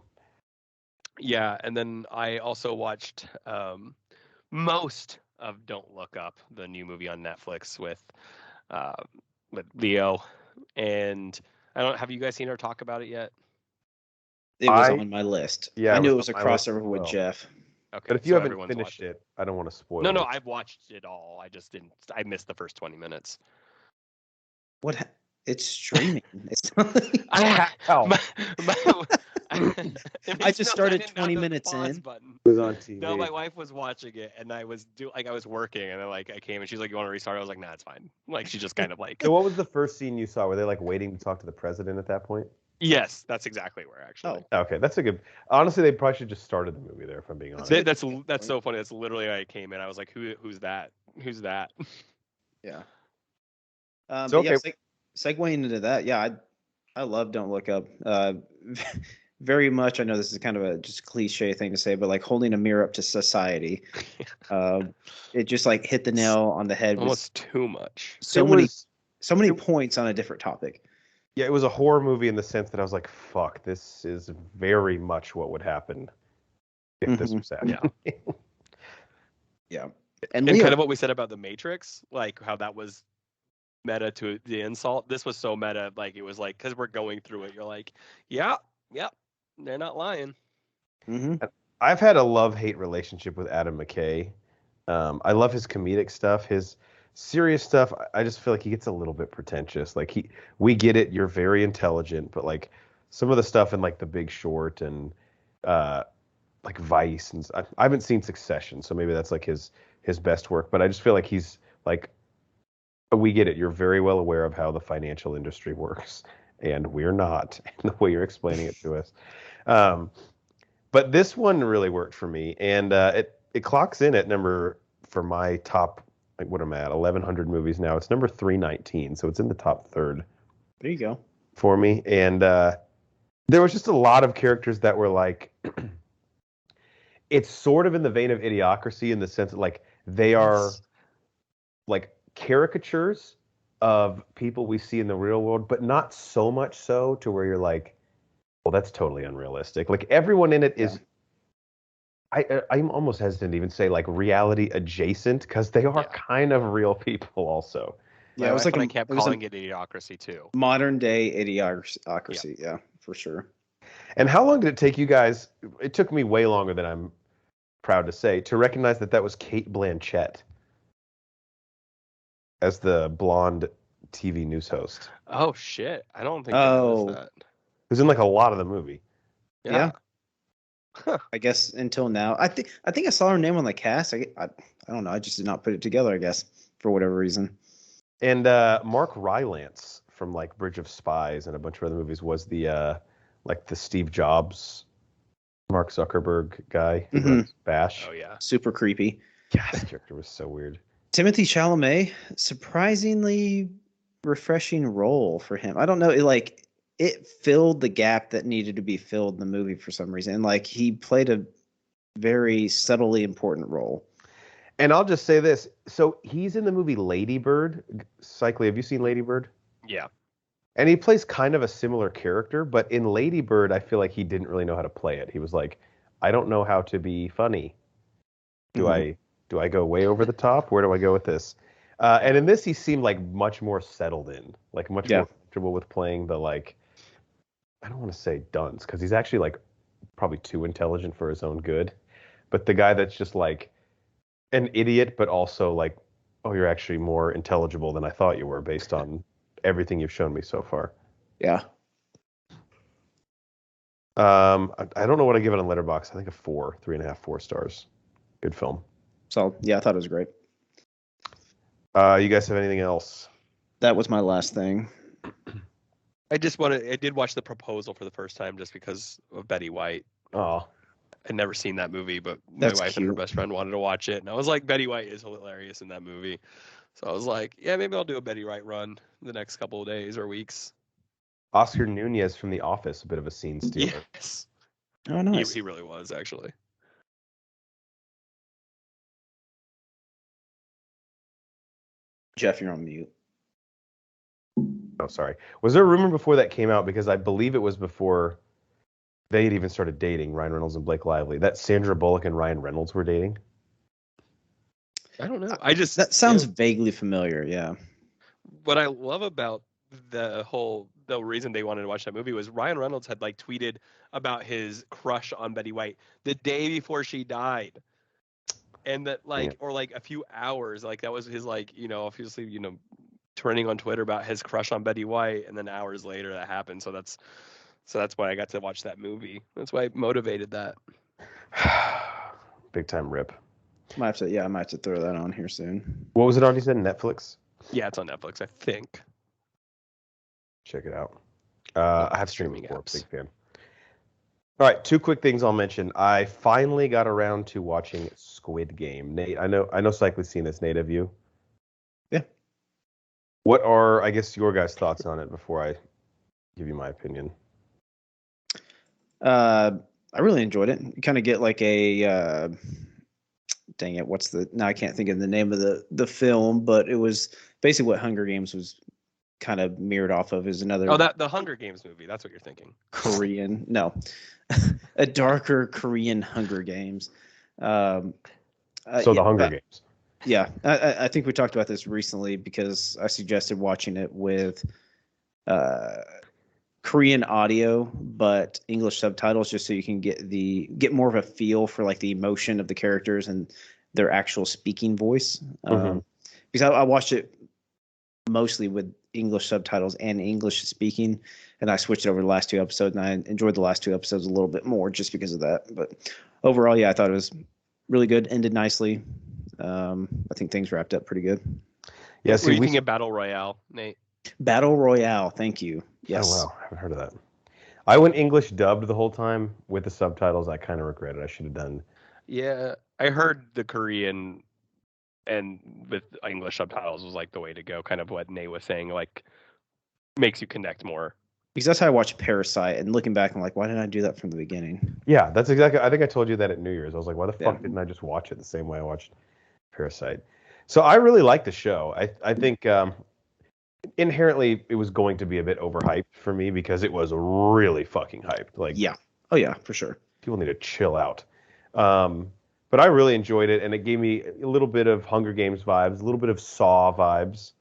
Yeah, and then I also watched most of Don't Look Up, the new movie on Netflix with Leo. And I don't. Have you guys seen her talk about it yet? It was on my list. Yeah, I knew it was a crossover with well. Jeff. Okay, but if you haven't finished it, I don't want to spoil it. No, I've watched it all. I just didn't. I missed the first 20 minutes. What? It's streaming. It's I just started 20 minutes in. Button. It was on TV. No, my wife was watching it, and I was working, and then I came, and she's like, "You want to restart?" I was like, "Nah, it's fine." Like she just kind of like. So what was the first scene you saw? Were they like waiting to talk to the president at that point? Yes, that's exactly where actually. Oh, okay, that's a good. Honestly, they probably should just started the movie there. If I'm being honest. That's so funny. That's literally I came in. I was like, "Who's that? Who's that?" Yeah. So, okay. Yeah, segueing into that, yeah, I love Don't Look Up. Very much. I know this is kind of a just cliche thing to say, but like holding a mirror up to society. It just like hit the nail on the head. Almost too much. So many points on a different topic. Yeah, it was a horror movie in the sense that I was like, fuck, this is very much what would happen if this was happening. Yeah. Yeah. And kind of what we said about The Matrix, like how that was meta to the insult. This was so meta, like it was like, because we're going through it, you're like, yeah, they're not lying. Mm-hmm. I've had a love-hate relationship with Adam Mckay. I love his comedic stuff. His serious stuff, I just feel like he gets a little bit pretentious. Like we get it, you're very intelligent, but like some of the stuff in like The Big Short and like Vice, and I haven't seen Succession, so maybe that's like his best work. But I just feel like he's like, we get it, you're very well aware of how the financial industry works, and we're not, in the way you're explaining it to us. But this one really worked for me, and it clocks in at number, for my top, like what am I at, 1,100 movies now. It's number 319, so it's in the top third. There you go. For me, and there was just a lot of characters that were like, it's sort of in the vein of Idiocracy in the sense that like they are like caricatures of people we see in the real world, but not so much so to where you're like, well, that's totally unrealistic. Like everyone in it is, I'm almost hesitant to even say like reality adjacent, because they are kind of real people also. Yeah, it was like I kept calling it Idiocracy too. Modern day Idiocracy, yeah, for sure. And how long did it take you guys? It took me way longer than I'm proud to say to recognize that was Cate Blanchett as the blonde TV news host. Oh shit! I don't think I noticed that. It was in like a lot of the movie. Yeah. Huh. I guess until now, I think I saw her name on the cast. I don't know. I just did not put it together, I guess, for whatever reason. And Mark Rylance from like Bridge of Spies and a bunch of other movies was the like the Steve Jobs, Mark Zuckerberg guy who runs Bash. Oh yeah, super creepy. Yeah, that character was so weird. Timothy Chalamet, surprisingly refreshing role for him. I don't know, it filled the gap that needed to be filled in the movie for some reason. Like he played a very subtly important role. And I'll just say this. So he's in the movie Lady Bird. Cycly, have you seen Lady Bird? Yeah. And he plays kind of a similar character, but in Lady Bird, I feel like he didn't really know how to play it. He was like, I don't know how to be funny. Do I go way over the top? Where do I go with this? And in this, he seemed like much more settled in, like much more comfortable with playing the like, I don't want to say dunce, because he's actually like probably too intelligent for his own good. But the guy that's just like an idiot, but also like, oh, you're actually more intelligible than I thought you were based on everything you've shown me so far. Yeah. I don't know what I give it on Letterboxd. I think 3.5, 4 stars. Good film. So yeah, I thought it was great. You guys have anything else? That was my last thing. I did watch The Proposal for the first time just because of Betty White. Oh. I'd never seen that movie, but my wife and her best friend wanted to watch it. And I was like, Betty White is hilarious in that movie. So I was like, yeah, maybe I'll do a Betty White run the next couple of days or weeks. Oscar Nunez from The Office, a bit of a scene stealer. Yes. Oh, nice. He really was, actually. Jeff, you're on mute. Oh, sorry. Was there a rumor before that came out? Because I believe it was before they had even started dating, Ryan Reynolds and Blake Lively, that Sandra Bullock and Ryan Reynolds were dating. I don't know. That sounds vaguely familiar. Yeah. What I love about the reason they wanted to watch that movie was Ryan Reynolds had like tweeted about his crush on Betty White the day before she died. And that or like a few hours, like that was his obviously, turning on Twitter about his crush on Betty White, and then hours later that happened. So that's why I got to watch that movie. That's why it motivated that. Big time rip. I might have to throw that on here soon. What was it on? You said Netflix? Yeah, it's on Netflix, I think. Check it out. I have streaming apps. Big fan. All right, 2 quick things I'll mention. I finally got around to watching Squid Game. Nate, I know Cycle's seen this. Nate, have you? Yeah. What are, I guess, your guys' thoughts on it before I give you my opinion? I really enjoyed it. You kind of get like a dang it, now I can't think of the name of the film, but it was basically what Hunger Games was kind of mirrored off of, is another the Hunger Games movie. That's what you're thinking. Korean. No. A darker Korean Hunger Games. The Hunger Games. Yeah, I think we talked about this recently because I suggested watching it with Korean audio but English subtitles, just so you can get more of a feel for like the emotion of the characters and their actual speaking voice. Because I watched it mostly with English subtitles and English speaking, and I switched over the last 2 episodes, and I enjoyed the last 2 episodes a little bit more just because of that. But overall, yeah, I thought it was really good, ended nicely. I think things wrapped up pretty good. Yeah, what are you thinking of Battle Royale, Nate? Battle Royale, thank you. Yes. Oh, wow, I haven't heard of that. I went English dubbed the whole time with the subtitles. I kind of regret it. I should have done. Yeah, I heard the Korean and with English subtitles was like the way to go, kind of what Nate was saying, like makes you connect more. Because that's how I watched Parasite, and looking back, I'm like, why didn't I do that from the beginning? Yeah, that's exactly. I think I told you that at New Year's. I was like, why the fuck didn't I just watch it the same way I watched Parasite? So I really like the show. I think inherently it was going to be a bit overhyped for me because it was really fucking hyped. Like, yeah, oh yeah, for sure. People need to chill out. But I really enjoyed it, and it gave me a little bit of Hunger Games vibes, a little bit of Saw vibes,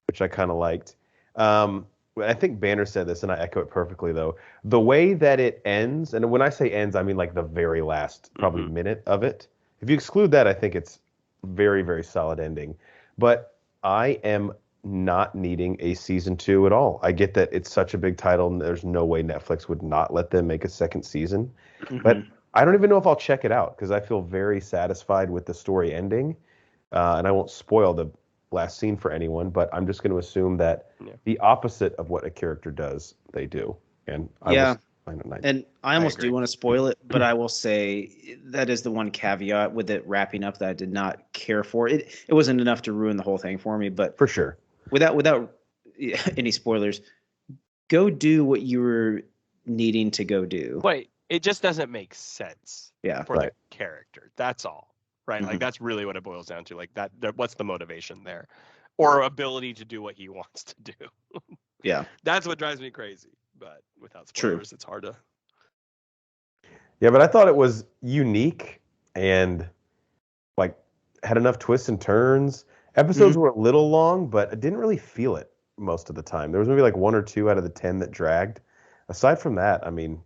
which I kind of liked. I think Banner said this, and I echo it perfectly, though. The way that it ends, and when I say ends, I mean like the very last probably minute of it. If you exclude that, I think it's very, very solid ending. But I am not needing a season 2 at all. I get that it's such a big title, and there's no way Netflix would not let them make a second season. But I don't even know if I'll check it out because I feel very satisfied with the story ending. And I won't spoil the last scene for anyone, but I'm just going to assume that the opposite of what a character does, they do. And I almost do want to spoil it, but I will say that is the one caveat with it wrapping up that I did not care for. It wasn't enough to ruin the whole thing for me, but for sure, without any spoilers, go do what you were needing to go do. Wait. It just doesn't make sense for the character. That's all, right? Like that's really what it boils down to. Like what's the motivation there, or ability to do what he wants to do? Yeah, that's what drives me crazy. But without spoilers, it's hard to. Yeah, but I thought it was unique and like had enough twists and turns. Episodes were a little long, but I didn't really feel it most of the time. There was maybe like 1 or 2 out of the 10 that dragged. Aside from that, I mean,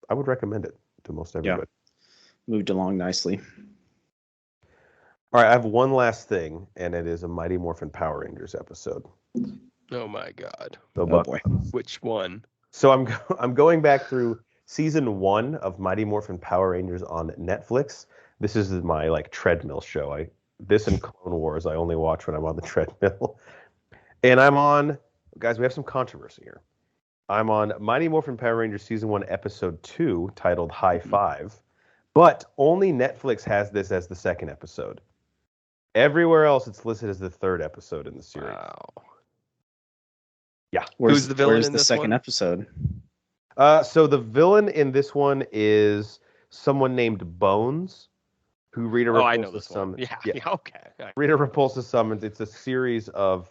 I would recommend it to most everybody. Yeah. Moved along nicely. All right, I have one last thing, and it is a Mighty Morphin Power Rangers episode. Oh my God! Oh boy, which one? So I'm going back through season 1 of Mighty Morphin Power Rangers on Netflix. This is my like treadmill show. This and Clone Wars I only watch when I'm on the treadmill, and I'm on. Guys, we have some controversy here. I'm on Mighty Morphin Power Rangers Season 1, Episode 2, titled High Five, but only Netflix has this as the 2nd episode. Everywhere else, it's listed as the 3rd episode in the series. Wow. Yeah. Who's the villain in the second episode? So the villain in this one is someone named Bones, who Rita Repulsa I know this one. Yeah, okay. Rita Repulsa summons. It's a series of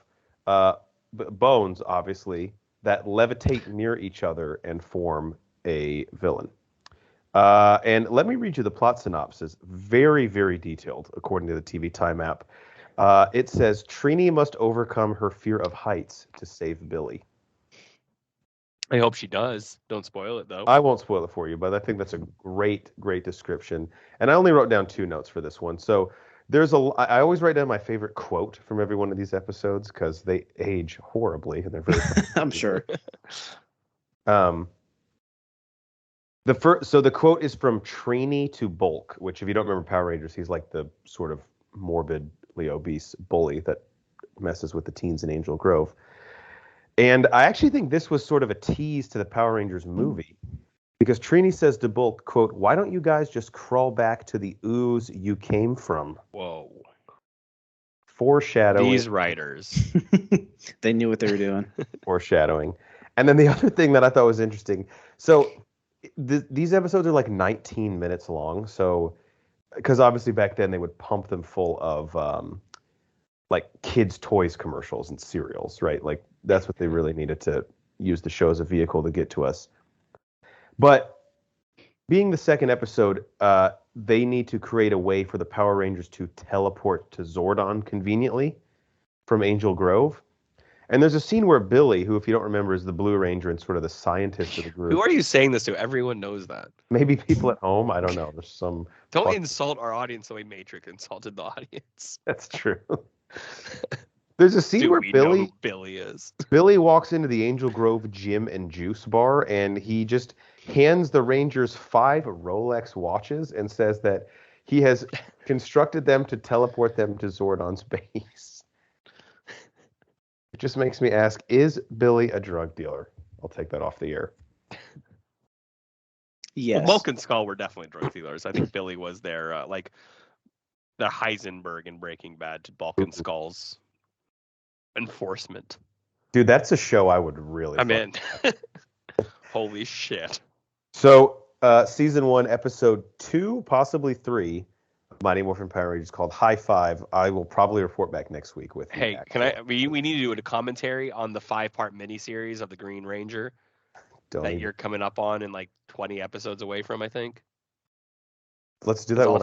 bones, obviously, that levitate near each other and form a villain. And let me read you the plot synopsis. Very, very detailed, according to the TV Time app. It says Trini must overcome her fear of heights to save Billy. I hope she does. Don't spoil it, though. I won't spoil it for you, but I think that's a great description. And I only wrote down 2 notes for this one. So I always write down my favorite quote from every one of these episodes because they age horribly and they're very. I'm sure. The quote is from Trini to Bulk, which if you don't remember Power Rangers, he's like the sort of morbidly obese bully that messes with the teens in Angel Grove. And I actually think this was sort of a tease to the Power Rangers movie because Trini says to Bulk, quote, "Why don't you guys just crawl back to the ooze you came from?" Whoa. Foreshadowing. These writers. They knew what they were doing. Foreshadowing. And then the other thing that I thought was interesting. So these episodes are like 19 minutes long. So, because obviously back then they would pump them full of like kids' toys commercials and cereals, right? Like that's what they really needed to use the show as a vehicle to get to us. But being the second episode, they need to create a way for the Power Rangers to teleport to Zordon conveniently from Angel Grove. And there's a scene where Billy, who, if you don't remember, is the Blue Ranger and sort of the scientist of the group. Who are you saying this to? Everyone knows that. Maybe people at home. I don't know. There's some. Don't insult our audience the way Matrix insulted the audience. That's true. There's a scene where Billy is. Billy walks into the Angel Grove gym and juice bar, and he just hands the Rangers 5 Rolex watches and says that he has constructed them to teleport them to Zordon's base. It just makes me ask, is Billy a drug dealer? I'll take that off the air. Yes. Well, Bulk and Skull were definitely drug dealers. I think Billy was their, like, the Heisenberg in Breaking Bad to Bulk and Skull's enforcement. Dude, that's a show I would really I'm in. Holy shit. So, season 1, episode 2, possibly 3, of Mighty Morphin Power Rangers called High Five. I will probably report back next week with. Hey, we need to do a commentary on the 5-part miniseries of the Green Ranger you're coming up on in like 20 episodes away from, I think. Let's do that when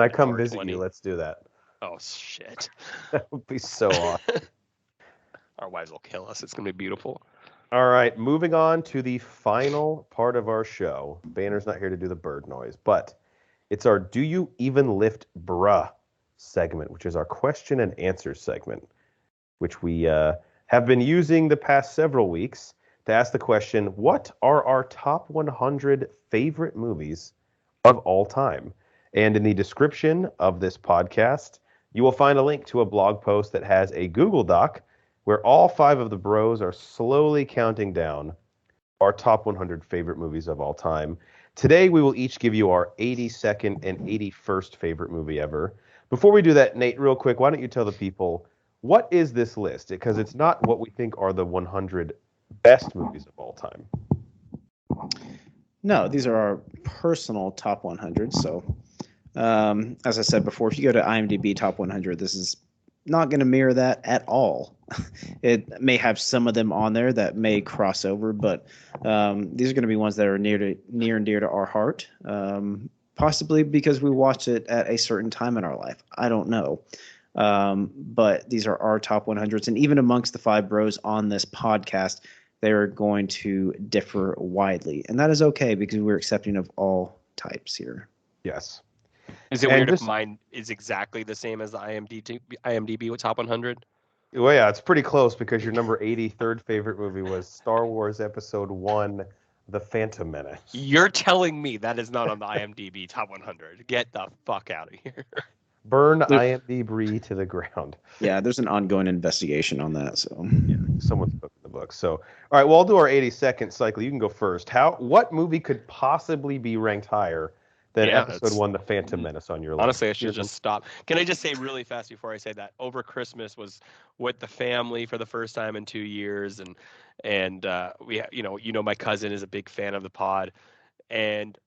I come visit 20. you. Let's do that. Oh shit. That would be so awesome. Our wives will kill us. It's gonna be beautiful. All right, moving on to the final part of our show. Banner's not here to do the bird noise, but it's our Do You Even Lift Bruh segment, which is our question and answer segment, which we have been using the past several weeks to ask the question, what are our top 100 favorite movies of all time? And in the description of this podcast, you will find a link to a blog post that has a Google Doc where all 5 of the bros are slowly counting down our top 100 favorite movies of all time. Today, we will each give you our 82nd and 81st favorite movie ever. Before we do that, Nate, real quick, why don't you tell the people, what is this list? Because it's not what we think are the 100 best movies of all time. No, these are our personal top 100. So, as I said before, if you go to IMDb Top 100, this is not going to mirror that at all. It may have some of them on there that may cross over, but these are going to be ones that are near and dear to our heart, possibly because we watched it at a certain time in our life. I don't know. But these are our top 100s. And even amongst the 5 bros on this podcast, they're going to differ widely. And that is okay because we're accepting of all types here. Yes. Is it weird if mine is exactly the same as the IMDb with top 100? Well, yeah, it's pretty close because your number 83rd favorite movie was Star Wars Episode 1, The Phantom Menace. You're telling me that is not on the IMDb top 100. Get the fuck out of here. Burn IMDb to the ground. Yeah, there's an ongoing investigation on that. So yeah, someone's booking the book. So, all right, well, I'll do our 82nd cycle. You can go first. What movie could possibly be ranked higher than Episode 1, The Phantom Menace on your list? Honestly, I should just stop. Can I just say really fast before I say that? Over Christmas was with the family for the first time in 2 years, and we, my cousin is a big fan of the pod, and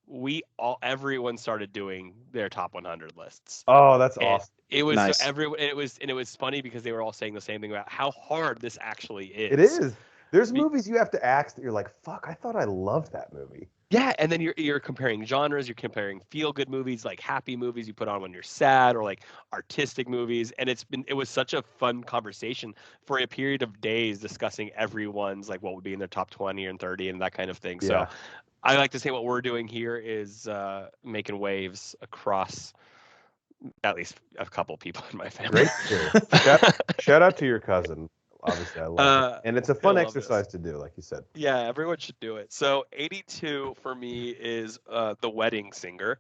everyone started doing their top 100 lists. Oh, that's awesome. It was nice. It was funny because they were all saying the same thing about how hard this actually is. It is. There's movies you have to act that you're like, fuck, I thought I loved that movie. Yeah, and then you're comparing genres, you're comparing feel-good movies, like happy movies you put on when you're sad, or like artistic movies, and it was such a fun conversation for a period of days discussing everyone's like what would be in their top 20 and 30 and that kind of thing. So I like to say what we're doing here is making waves across at least a couple people in my family. Great. Shout out to your cousin. Obviously, I love it. And it's a fun exercise to do, like you said. Yeah, everyone should do it. So 82 for me is The Wedding Singer.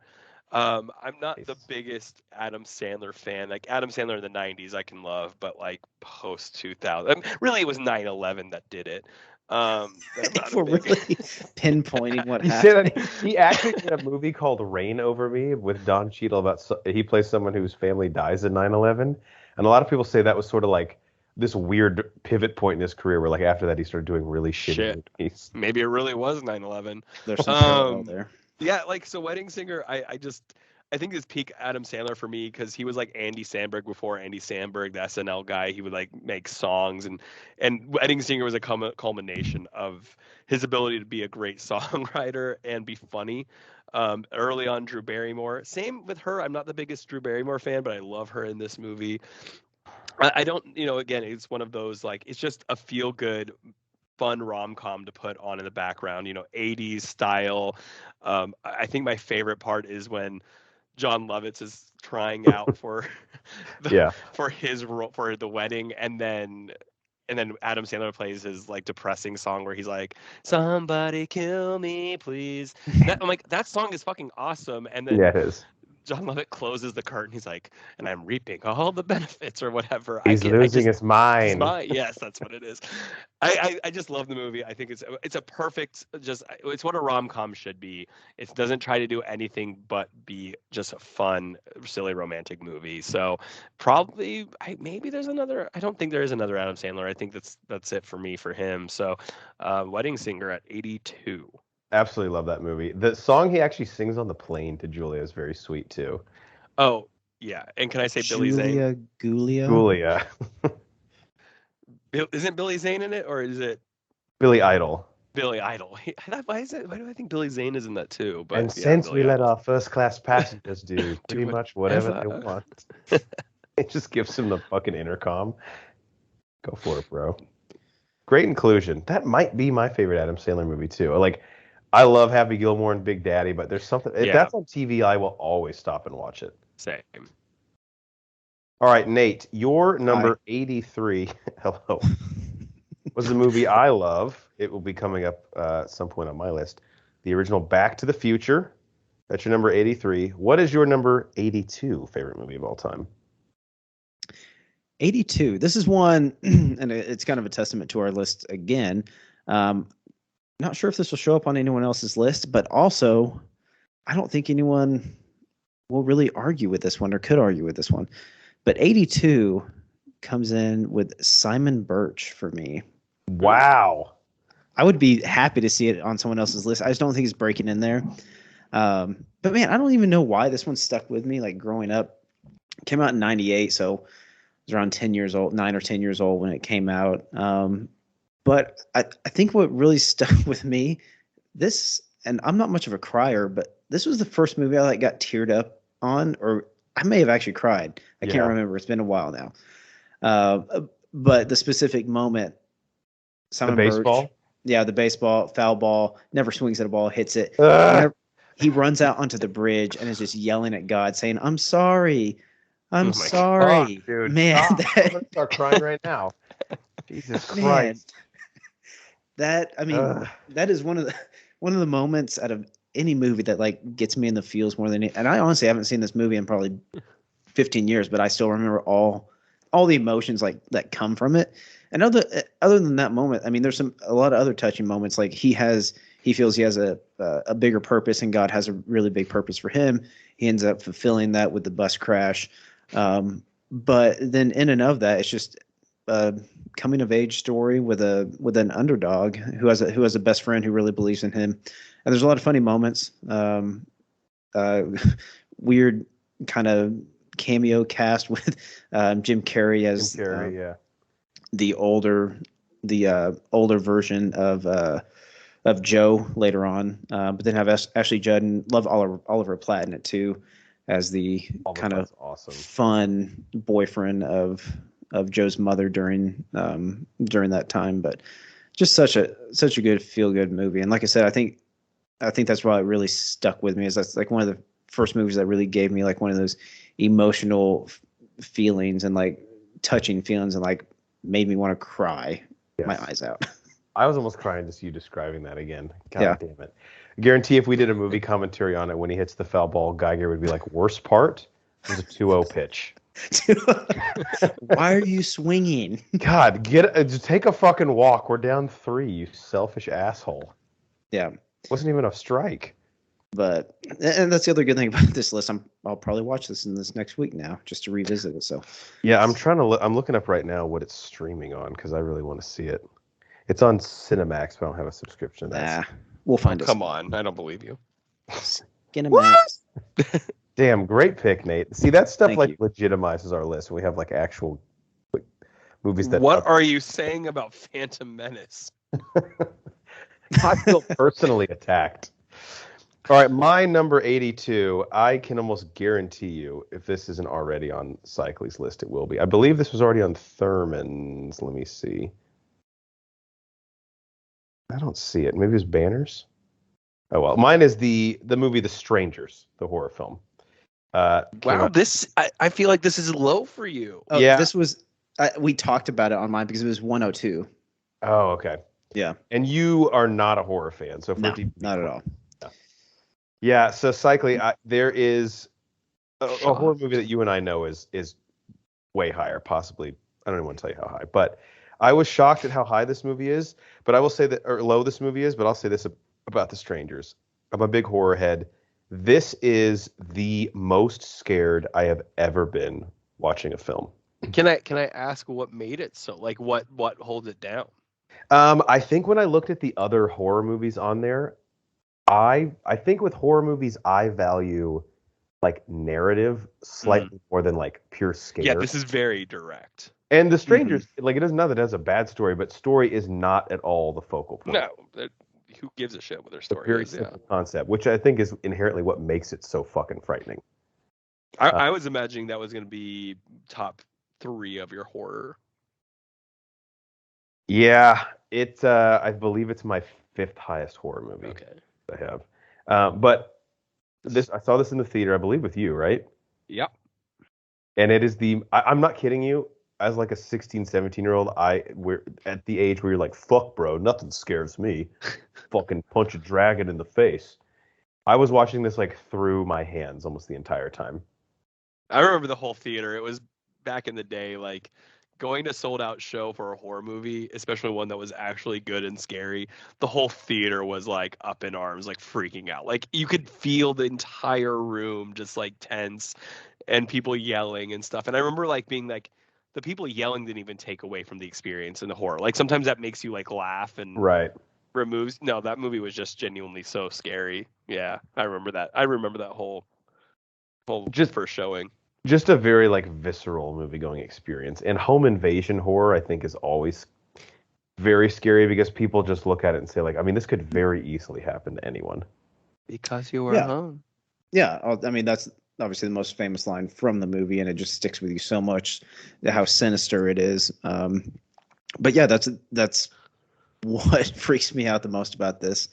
I'm not the biggest Adam Sandler fan. Like Adam Sandler in the 90s I can love, but like post 2000. I mean, really it was 9/11 that did it. If we're really pinpointing what happened. He acted in a movie called Reign Over Me with Don Cheadle he plays someone whose family dies in 9/11. And a lot of people say that was sort of like this weird pivot point in his career where like after that he started doing really shitty movies. Maybe it really was 9/11. There's some parallel there. Yeah, like so Wedding Singer, I think is peak Adam Sandler for me because he was like Andy Samberg before Andy Samberg, the SNL guy. He would like make songs and Wedding Singer was a culmination of his ability to be a great songwriter and be funny. Early on, Drew Barrymore. Same with her. I'm not the biggest Drew Barrymore fan, but I love her in this movie. I don't, again, it's one of those, like, it's just a feel-good, fun rom-com to put on in the background, 80s style. I think my favorite part is when John Lovitz is trying out for his role for the wedding, and then Adam Sandler plays his like depressing song where he's like, "Somebody kill me, please." I'm like, that song is fucking awesome. And then it is. John Lovitz closes the curtain. He's like, "And I'm reaping all the benefits," or whatever. He's losing his mind. Yes, that's what it is. I just love the movie. I think it's a perfect, it's what a rom-com should be. It doesn't try to do anything but be just a fun, silly romantic movie. So probably maybe there's another. I don't think there is another Adam Sandler. I think that's it for me for him. So Wedding Singer at 82. Absolutely love that movie. The song he actually sings on the plane to Julia is very sweet too. Oh yeah, and can I say Billy Zane? Julia. Isn't Billy Zane in it, or is it Billy Idol? Billy Idol. Why do I think Billy Zane is in that too? But since we let our first class passengers do pretty much whatever they want, it just gives him the fucking intercom. Go for it, bro. Great inclusion. That might be my favorite Adam Sandler movie too. Like, I love Happy Gilmore and Big Daddy, but there's something. If that's on TV, I will always stop and watch it. Same. All right, Nate, your number 83. Hello. Was the movie I love. It will be coming up at some point on my list. The original Back to the Future. That's your number 83. What is your number 82 favorite movie of all time? 82. This is one, and it's kind of a testament to our list again. Not sure if this will show up on anyone else's list, but also I don't think anyone will really argue with this one or could argue with this one. But 82 comes in with Simon Birch for me. Wow. I would be happy to see it on someone else's list. I just don't think it's breaking in there. But man, I don't even know why this one stuck with me. Like growing up, it came out in 98, so I was around 10 years old, 9 or 10 years old when it came out. But I think what really stuck with me, and I'm not much of a crier, but this was the first movie I got teared up on, or I may have actually cried. I can't remember. It's been a while now. But the specific moment, Simon Birch, baseball? Yeah, the baseball, foul ball, never swings at a ball, hits it. He runs out onto the bridge and is just yelling at God, saying, "I'm sorry. I'm sorry." God, dude. Man, I'm going to start crying right now. Jesus Christ. That is one of the moments out of any movie that gets me in the feels more than it. And I honestly haven't seen this movie in probably 15 years, but I still remember all the emotions that come from it. And other than that moment, I mean, there's a lot of other touching moments. Like he feels he has a bigger purpose, and God has a really big purpose for him. He ends up fulfilling that with the bus crash. But then in and of that, it's just coming of age story with an underdog who has a best friend who really believes in him. And there's a lot of funny moments, weird kind of cameo cast with Jim Carrey as the older the older version of Joe later on, but then have Ashley Judd, and love Oliver Platt in it too, as the kind of awesome fun boyfriend of Joe's mother during that time. But just such a good feel good movie. And like I said, I think that's why it really stuck with me. Is that's like one of the first movies that really gave me like one of those emotional feelings and like touching feelings and like made me want to cry my eyes out. I was almost crying just you describing that again. God damn it. I guarantee if we did a movie commentary on it, when he hits the foul ball, Geiger would be like, worst part was a 2-0 pitch. Why are you swinging? God, just take a fucking walk. We're down 3, you selfish asshole. Yeah. Wasn't even a strike. But, and that's the other good thing about this list. I'll probably watch this in this next week now, just to revisit it. So, yeah, I'm looking up right now what it's streaming on because I really want to see it. It's on Cinemax, but I don't have a subscription to that. We'll find it. Come on, I don't believe you. Cinemax. Damn, great pick, Nate. See, that stuff Thank you. legitimizes our list. We have like actual movies that. What are you saying about Phantom Menace? I feel personally attacked. All right, my number 82. I can almost guarantee you, if this isn't already on Cycly's list, it will be. I believe this was already on Thurman's. Let me see. I don't see it. Maybe it was Banners. Oh well, mine is the movie The Strangers, the horror film. Wow, I feel like this is low for you. Oh, yeah, this was we talked about it on mine because it was 102. Oh, okay. Yeah, and you are not a horror fan, so no, not at all. Yeah, so Cycly, there is a horror movie that you and I know is way higher, possibly. I don't even want to tell you how high, but I was shocked at how high this movie is. But I will say that, or low this movie is. But I'll say this about The Strangers. I'm a big horror head. This is the most scared I have ever been watching a film. Can I ask what made it so? Like what holds it down? I think when I looked at the other horror movies on there, I think with horror movies I value like narrative slightly more than like pure scare. Yeah, this is very direct. And The Strangers, like, it doesn't know that it has a bad story, but story is not at all the focal point. No, who gives a shit what their story very is? simple concept, which I think is inherently what makes it so fucking frightening. I was imagining that was going to be top 3 of your horror. Yeah, I believe it's my 5th highest horror movie. Okay. I have. But I saw this in the theater, I believe, with you, right? Yep. And it is I'm not kidding you. As like a 16, 17-year-old, we're at the age where you're like, fuck, bro, nothing scares me. Fucking punch a dragon in the face. I was watching this like through my hands almost the entire time. I remember the whole theater. It was back in the day, like going to a sold-out show for a horror movie, especially one that was actually good and scary. The whole theater was like up in arms, like freaking out. Like you could feel the entire room just like tense and people yelling and stuff. And I remember like being like, the people yelling didn't even take away from the experience in the horror. Like sometimes that makes you like laugh and removes. No, that movie was just genuinely so scary. Yeah, I remember that. I remember that whole just first showing. Just a very like visceral movie going experience. And home invasion horror, I think, is always very scary because people just look at it and say like, I mean, this could very easily happen to anyone. Because you were home. Yeah, I mean that's obviously the most famous line from the movie, and it just sticks with you so much, how sinister it is. But yeah, that's what freaks me out the most about this,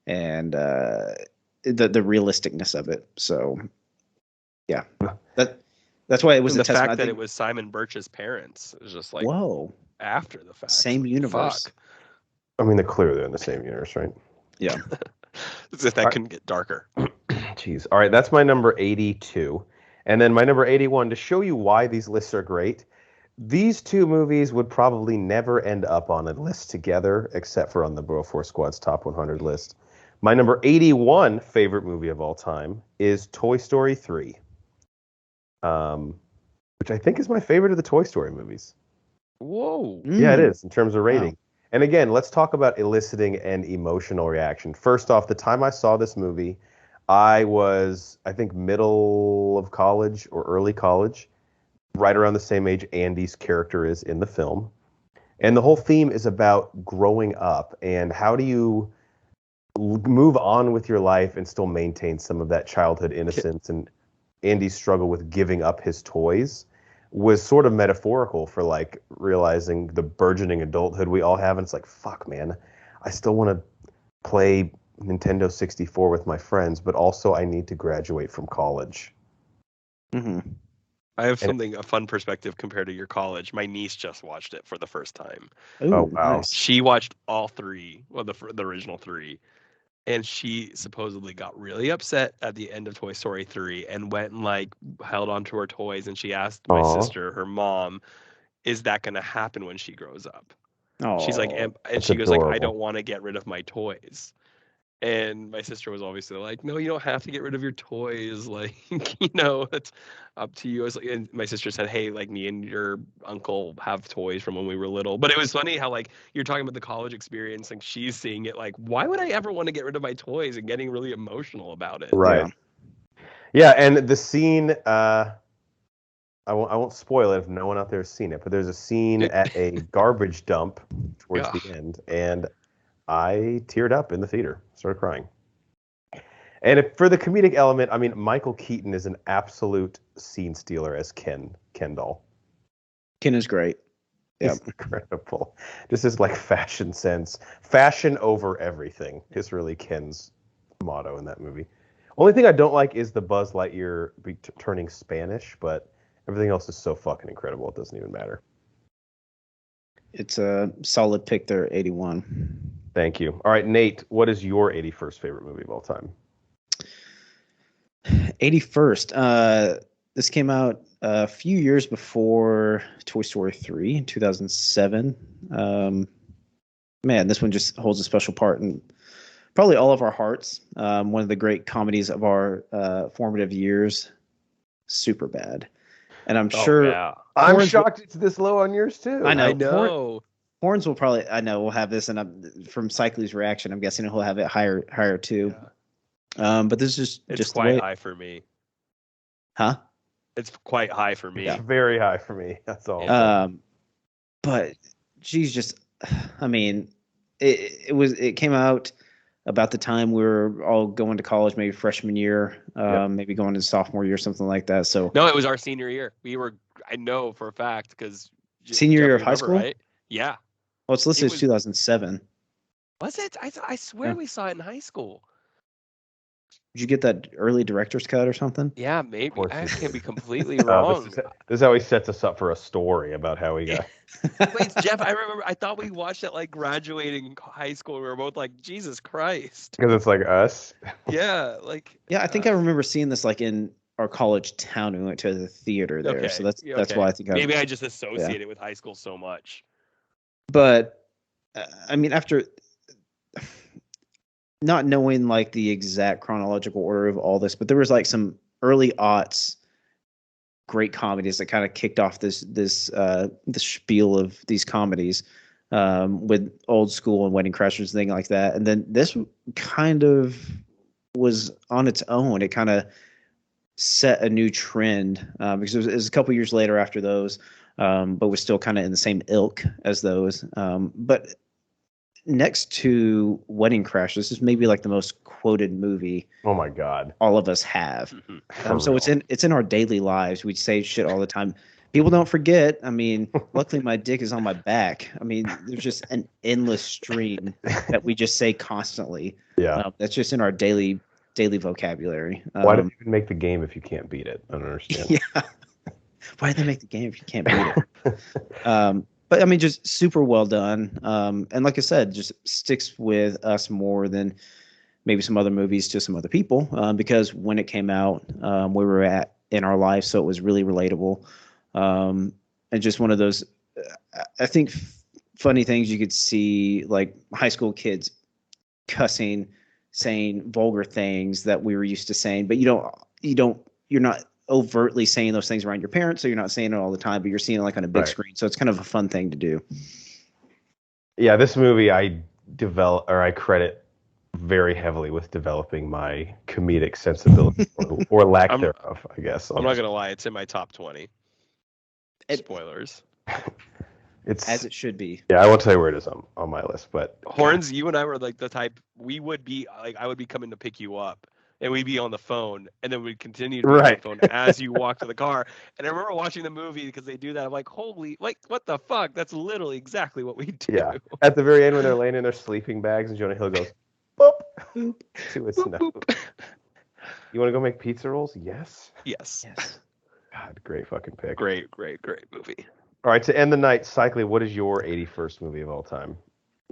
and the realisticness of it. So yeah, that's why it was the fact that it was Simon Birch's parents. It was just like, whoa, after the fact, same universe. Fuck. I mean, they're clearly in the same universe, right? Yeah. As if that couldn't get darker. Jeez. All right, that's my number 82. And then my number 81, to show you why these lists are great, these two movies would probably never end up on a list together, except for on the Bro Force Squad's Top 100 list. My number 81 favorite movie of all time is Toy Story 3, which I think is my favorite of the Toy Story movies. Whoa. Yeah, it is, in terms of rating. Wow. And again, let's talk about eliciting an emotional reaction. First off, the time I saw this movie, I was, I think, middle of college or early college, right around the same age Andy's character is in the film. And the whole theme is about growing up and how do you move on with your life and still maintain some of that childhood innocence. And Andy's struggle with giving up his toys was sort of metaphorical for like realizing the burgeoning adulthood we all have. And it's like, fuck, man, I still want to play Nintendo 64 with my friends, but also I need to graduate from college. Mm-hmm. I have a fun perspective compared to your college. My niece just watched it for the first time. Ooh, oh, wow. Nice. She watched all three, well, the original three. And she supposedly got really upset at the end of Toy Story 3 and went and like held onto her toys. And she asked my sister, her mom, is that going to happen when she grows up? She's like, and she goes like, I don't want to get rid of my toys. And my sister was obviously like, no, you don't have to get rid of your toys. Like, it's up to you. I was like, and my sister said, hey, like me and your uncle have toys from when we were little. But it was funny how like you're talking about the college experience, like she's seeing it like, why would I ever want to get rid of my toys and getting really emotional about it? Right. Yeah, and the scene, I won't spoil it if no one out there has seen it, but there's a scene at a garbage dump towards the end, and I teared up in the theater, started crying. And for the comedic element, I mean, Michael Keaton is an absolute scene stealer as Ken doll. Ken is great. Yeah, incredible. Just his like fashion sense, fashion over everything is really Ken's motto in that movie. Only thing I don't like is the Buzz Lightyear turning Spanish, but everything else is so fucking incredible it doesn't even matter. It's a solid pick there, 81. Thank you. All right, Nate, what is your 81st favorite movie of all time? 81st. This came out a few years before Toy Story 3 in 2007. Man, this one just holds a special part in probably all of our hearts. One of the great comedies of our formative years. Super bad. And I'm sure... Yeah. I'm shocked it's this low on yours, too. I know. I know. Horns will probably, I know, we'll have this, and from Cycly's reaction, I'm guessing he'll have it higher too. Yeah. But this is just quite high for me. Huh? It's quite high for me. It's very high for me. That's all. But geez, just, I mean, it came out about the time we were all going to college, maybe freshman year, maybe going to sophomore year, something like that. So no, it was our senior year. I know for a fact because senior year of high school, right? Yeah. Well, it's listed as 2007. Was it? I swear we saw it in high school. Did you get that early director's cut or something? Yeah, maybe. I can't be completely wrong. This is how he sets us up for a story about how he got. Wait, Jeff, I thought we watched it like graduating high school. We were both like, Jesus Christ. Because it's like us. Yeah, like. Yeah, I think I remember seeing this like in our college town. We went to the theater there, so that's why I think maybe I just associate it with high school so much. But I mean, after not knowing like the exact chronological order of all this, but there was like some early aughts great comedies that kind of kicked off this spiel of these comedies with Old School and Wedding Crashers and things like that. And then this kind of was on its own. It kind of set a new trend because it was a couple years later after those. But was still kind of in the same ilk as those. But next to Wedding Crashers, this is maybe like the most quoted movie. Oh my God! All of us have. So it's in our daily lives. We say shit all the time. People don't forget. I mean, luckily my dick is on my back. I mean, there's just an endless stream that we just say constantly. Yeah, that's just in our daily vocabulary. Why do you even make the game if you can't beat it? I don't understand. Yeah. Why did they make the game if you can't beat it? But I mean, just super well done. And like I said, just sticks with us more than maybe some other movies to some other people because when it came out, we were at in our life, so it was really relatable. And just one of those, I think, funny things you could see, like high school kids cussing, saying vulgar things that we were used to saying, but you're not overtly saying those things around your parents, so you're not saying it all the time, but you're seeing it like on a big screen. So it's kind of a fun thing to do. Yeah, this movie I credit very heavily with developing my comedic sensibility or lack thereof, I guess. I'm not gonna lie, it's in my top 20. Spoilers. It's as it should be. Yeah, I won't tell you where it is on my list, but Horns, you and I were like the type we would be like. I would be coming to pick you up, and we'd be on the phone, and then we'd continue to be on the phone as you walk to the car. And I remember watching the movie because they do that. I'm like, holy, like what the fuck? That's literally exactly what we do. Yeah. At the very end, when they're laying in their sleeping bags, and Jonah Hill goes, boop, boop, to his Boop, nose. boop. You want to go make pizza rolls? Yes. Yes. God, great fucking pick. Great movie. All right, to end the night, Cycling, what is your 81st movie of all time?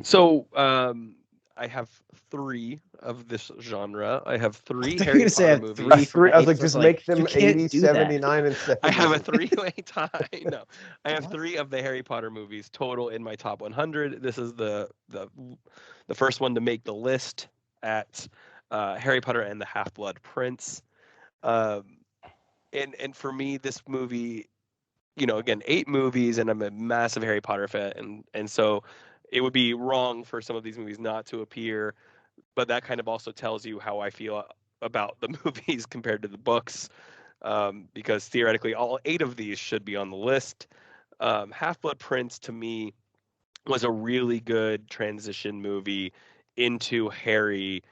So, I have 3 of this genre. I have 3 Harry Potter movies. I was like, just make them 80, 79, and 70. I have a 3-way tie. No, I have 3 of the Harry Potter movies total in my top 100. This is the first one to make the list at Harry Potter and the Half-Blood Prince. And for me, this movie, again, 8 movies, and I'm a massive Harry Potter fan, and so it would be wrong for some of these movies not to appear, but that kind of also tells you how I feel about the movies compared to the books, because theoretically all 8 of these should be on the list. Half-Blood Prince, to me, was a really good transition movie into Harry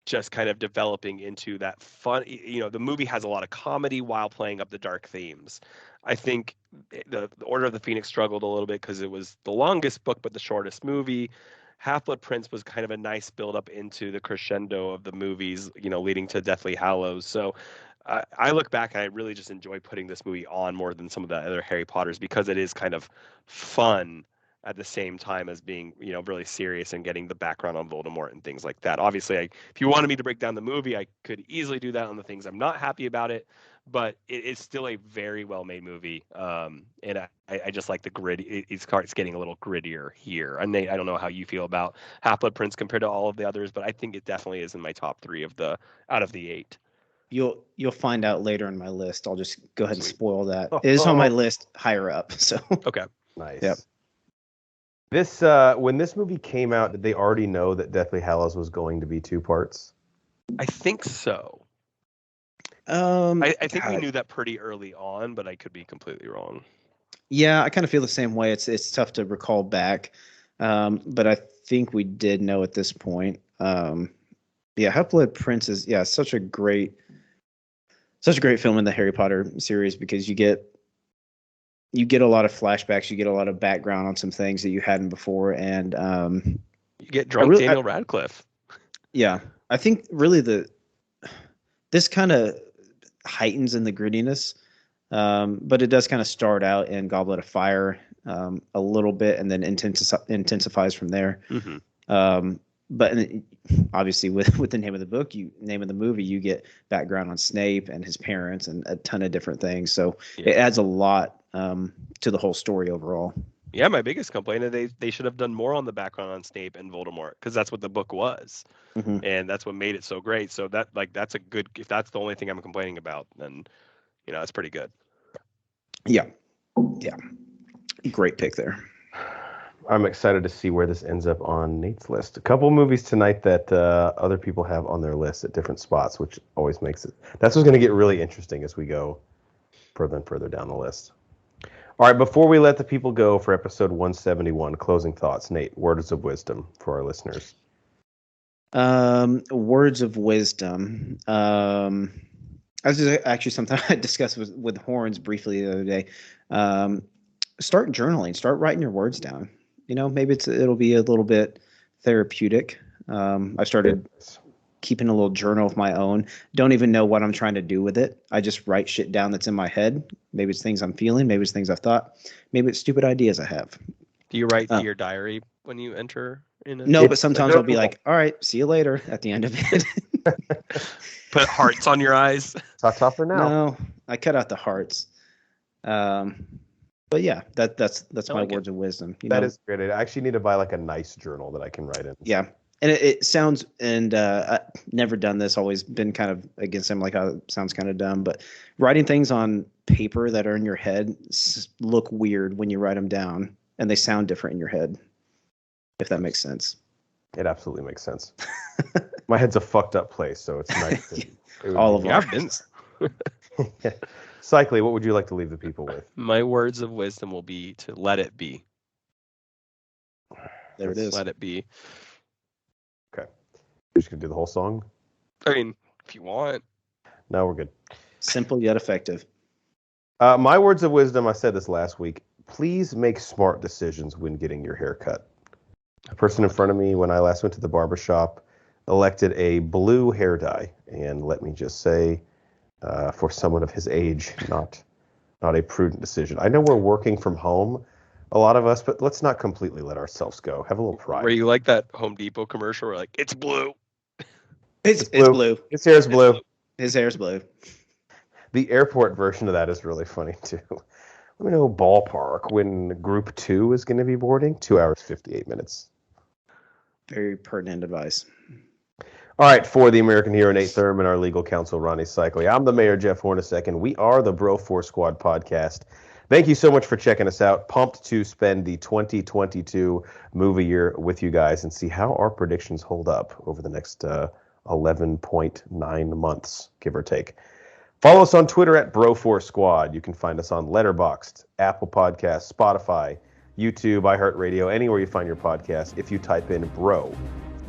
just kind of developing into that fun. The movie has a lot of comedy while playing up the dark themes. I think the Order of the Phoenix struggled a little bit because it was the longest book but the shortest movie. Half-Blood Prince was kind of a nice build up into the crescendo of the movies, leading to Deathly Hallows. So I look back and I really just enjoy putting this movie on more than some of the other Harry Potters because it is kind of fun at the same time as being, really serious and getting the background on Voldemort and things like that. Obviously, if you wanted me to break down the movie, I could easily do that on the things I'm not happy about it, but it's still a very well-made movie. And I just like the grit. It's getting a little grittier here. And Nate, I don't know how you feel about Half-Blood Prince compared to all of the others, but I think it definitely is in my top 3 out of the 8. You'll find out later in my list. I'll just go ahead and spoil that. It is on my list higher up. So okay, nice. Yep. This when this movie came out, did they already know that Deathly Hallows was going to be 2 parts? I think so. I think we knew that pretty early on, but I could be completely wrong. Yeah, I kind of feel the same way. It's tough to recall back, but I think we did know at this point. Half-Blood Prince is such a great film in the Harry Potter series because you get a lot of flashbacks, you get a lot of background on some things that you hadn't before, and you get drunk Daniel Radcliffe. Yeah, I think really this kind of heightens in the grittiness, but it does kind of start out in Goblet of Fire a little bit, and then intensifies from there. Mm-hmm. But obviously, with the name of the movie, you get background on Snape and his parents and a ton of different things. So it adds a lot to the whole story overall. Yeah, my biggest complaint is they should have done more on the background on Snape and Voldemort because that's what the book was, and that's what made it so great. So that's a good. If that's the only thing I'm complaining about, then it's pretty good. Yeah, great pick there. I'm excited to see where this ends up on Nate's list. A couple movies tonight that other people have on their list at different spots, which always makes it. That's what's going to get really interesting as we go further and further down the list. All right, before we let the people go for episode 171, closing thoughts. Nate, words of wisdom for our listeners. Words of wisdom. This is actually something I discussed with Horns briefly the other day. Start journaling. Start writing your words down. Maybe it'll be a little bit therapeutic. I started keeping a little journal of my own. Don't even know what I'm trying to do with it. I just write shit down that's in my head. Maybe it's things I'm feeling. Maybe it's things I've thought. Maybe it's stupid ideas I have. Do you write your diary when you enter in? No, but sometimes I'll be like, all right, see you later at the end of it. Put hearts on your eyes. Ta-ta for now. No, I cut out the hearts. But yeah, that's my words of wisdom. That is great. I actually need to buy like a nice journal that I can write in. Yeah. And it sounds, and I've never done this, always been kind of against them, like how it sounds kind of dumb, but writing things on paper that are in your head look weird when you write them down, and they sound different in your head, if that makes sense. It absolutely makes sense. My head's a fucked up place, so it's nice. All of our them. Cycly, what would you like to leave the people with? My words of wisdom will be to let it be. There it is. Let it be. Okay. You're just going to do the whole song? I mean, if you want. No, we're good. Simple yet effective. My words of wisdom, I said this last week. Please make smart decisions when getting your hair cut. The person in front of me, when I last went to the barber shop, elected a blue hair dye. And let me just say, for someone of his age, not a prudent decision. I know we're working from home, a lot of us, but let's not completely let ourselves go. Have a little pride. Were you like that Home Depot commercial where like, it's blue? It's blue. His hair's blue. His hair's blue. The airport version of that is really funny, too. Let me know ballpark when Group 2 is going to be boarding. 2 hours, 58 minutes. Very pertinent advice. All right, for the American hero, Nate Thurman, our legal counsel, Ronnie Cycli. I'm the mayor, Jeff Hornacek, and we are the Bro Force Squad podcast. Thank you so much for checking us out. Pumped to spend the 2022 movie year with you guys and see how our predictions hold up over the next 11.9 months, give or take. Follow us on Twitter at Bro4Squad. You can find us on Letterboxd, Apple Podcasts, Spotify, YouTube, iHeartRadio, anywhere you find your podcast. If you type in Bro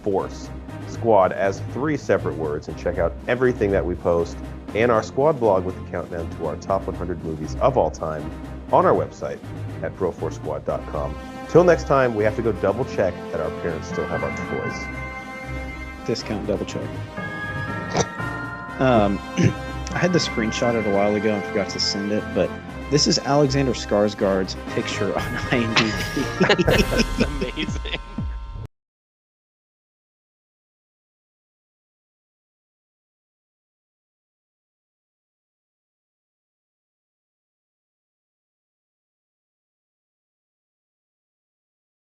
Force Squad as 3 separate words and check out everything that we post and our squad blog with the countdown to our top 100 movies of all time on our website at Bro4Squad.com. Till next time, we have to go double check that our parents still have our toys. Discount double check. I had the screenshot it a while ago and forgot to send it, but this is Alexander Skarsgård's picture on IMDb. That's amazing.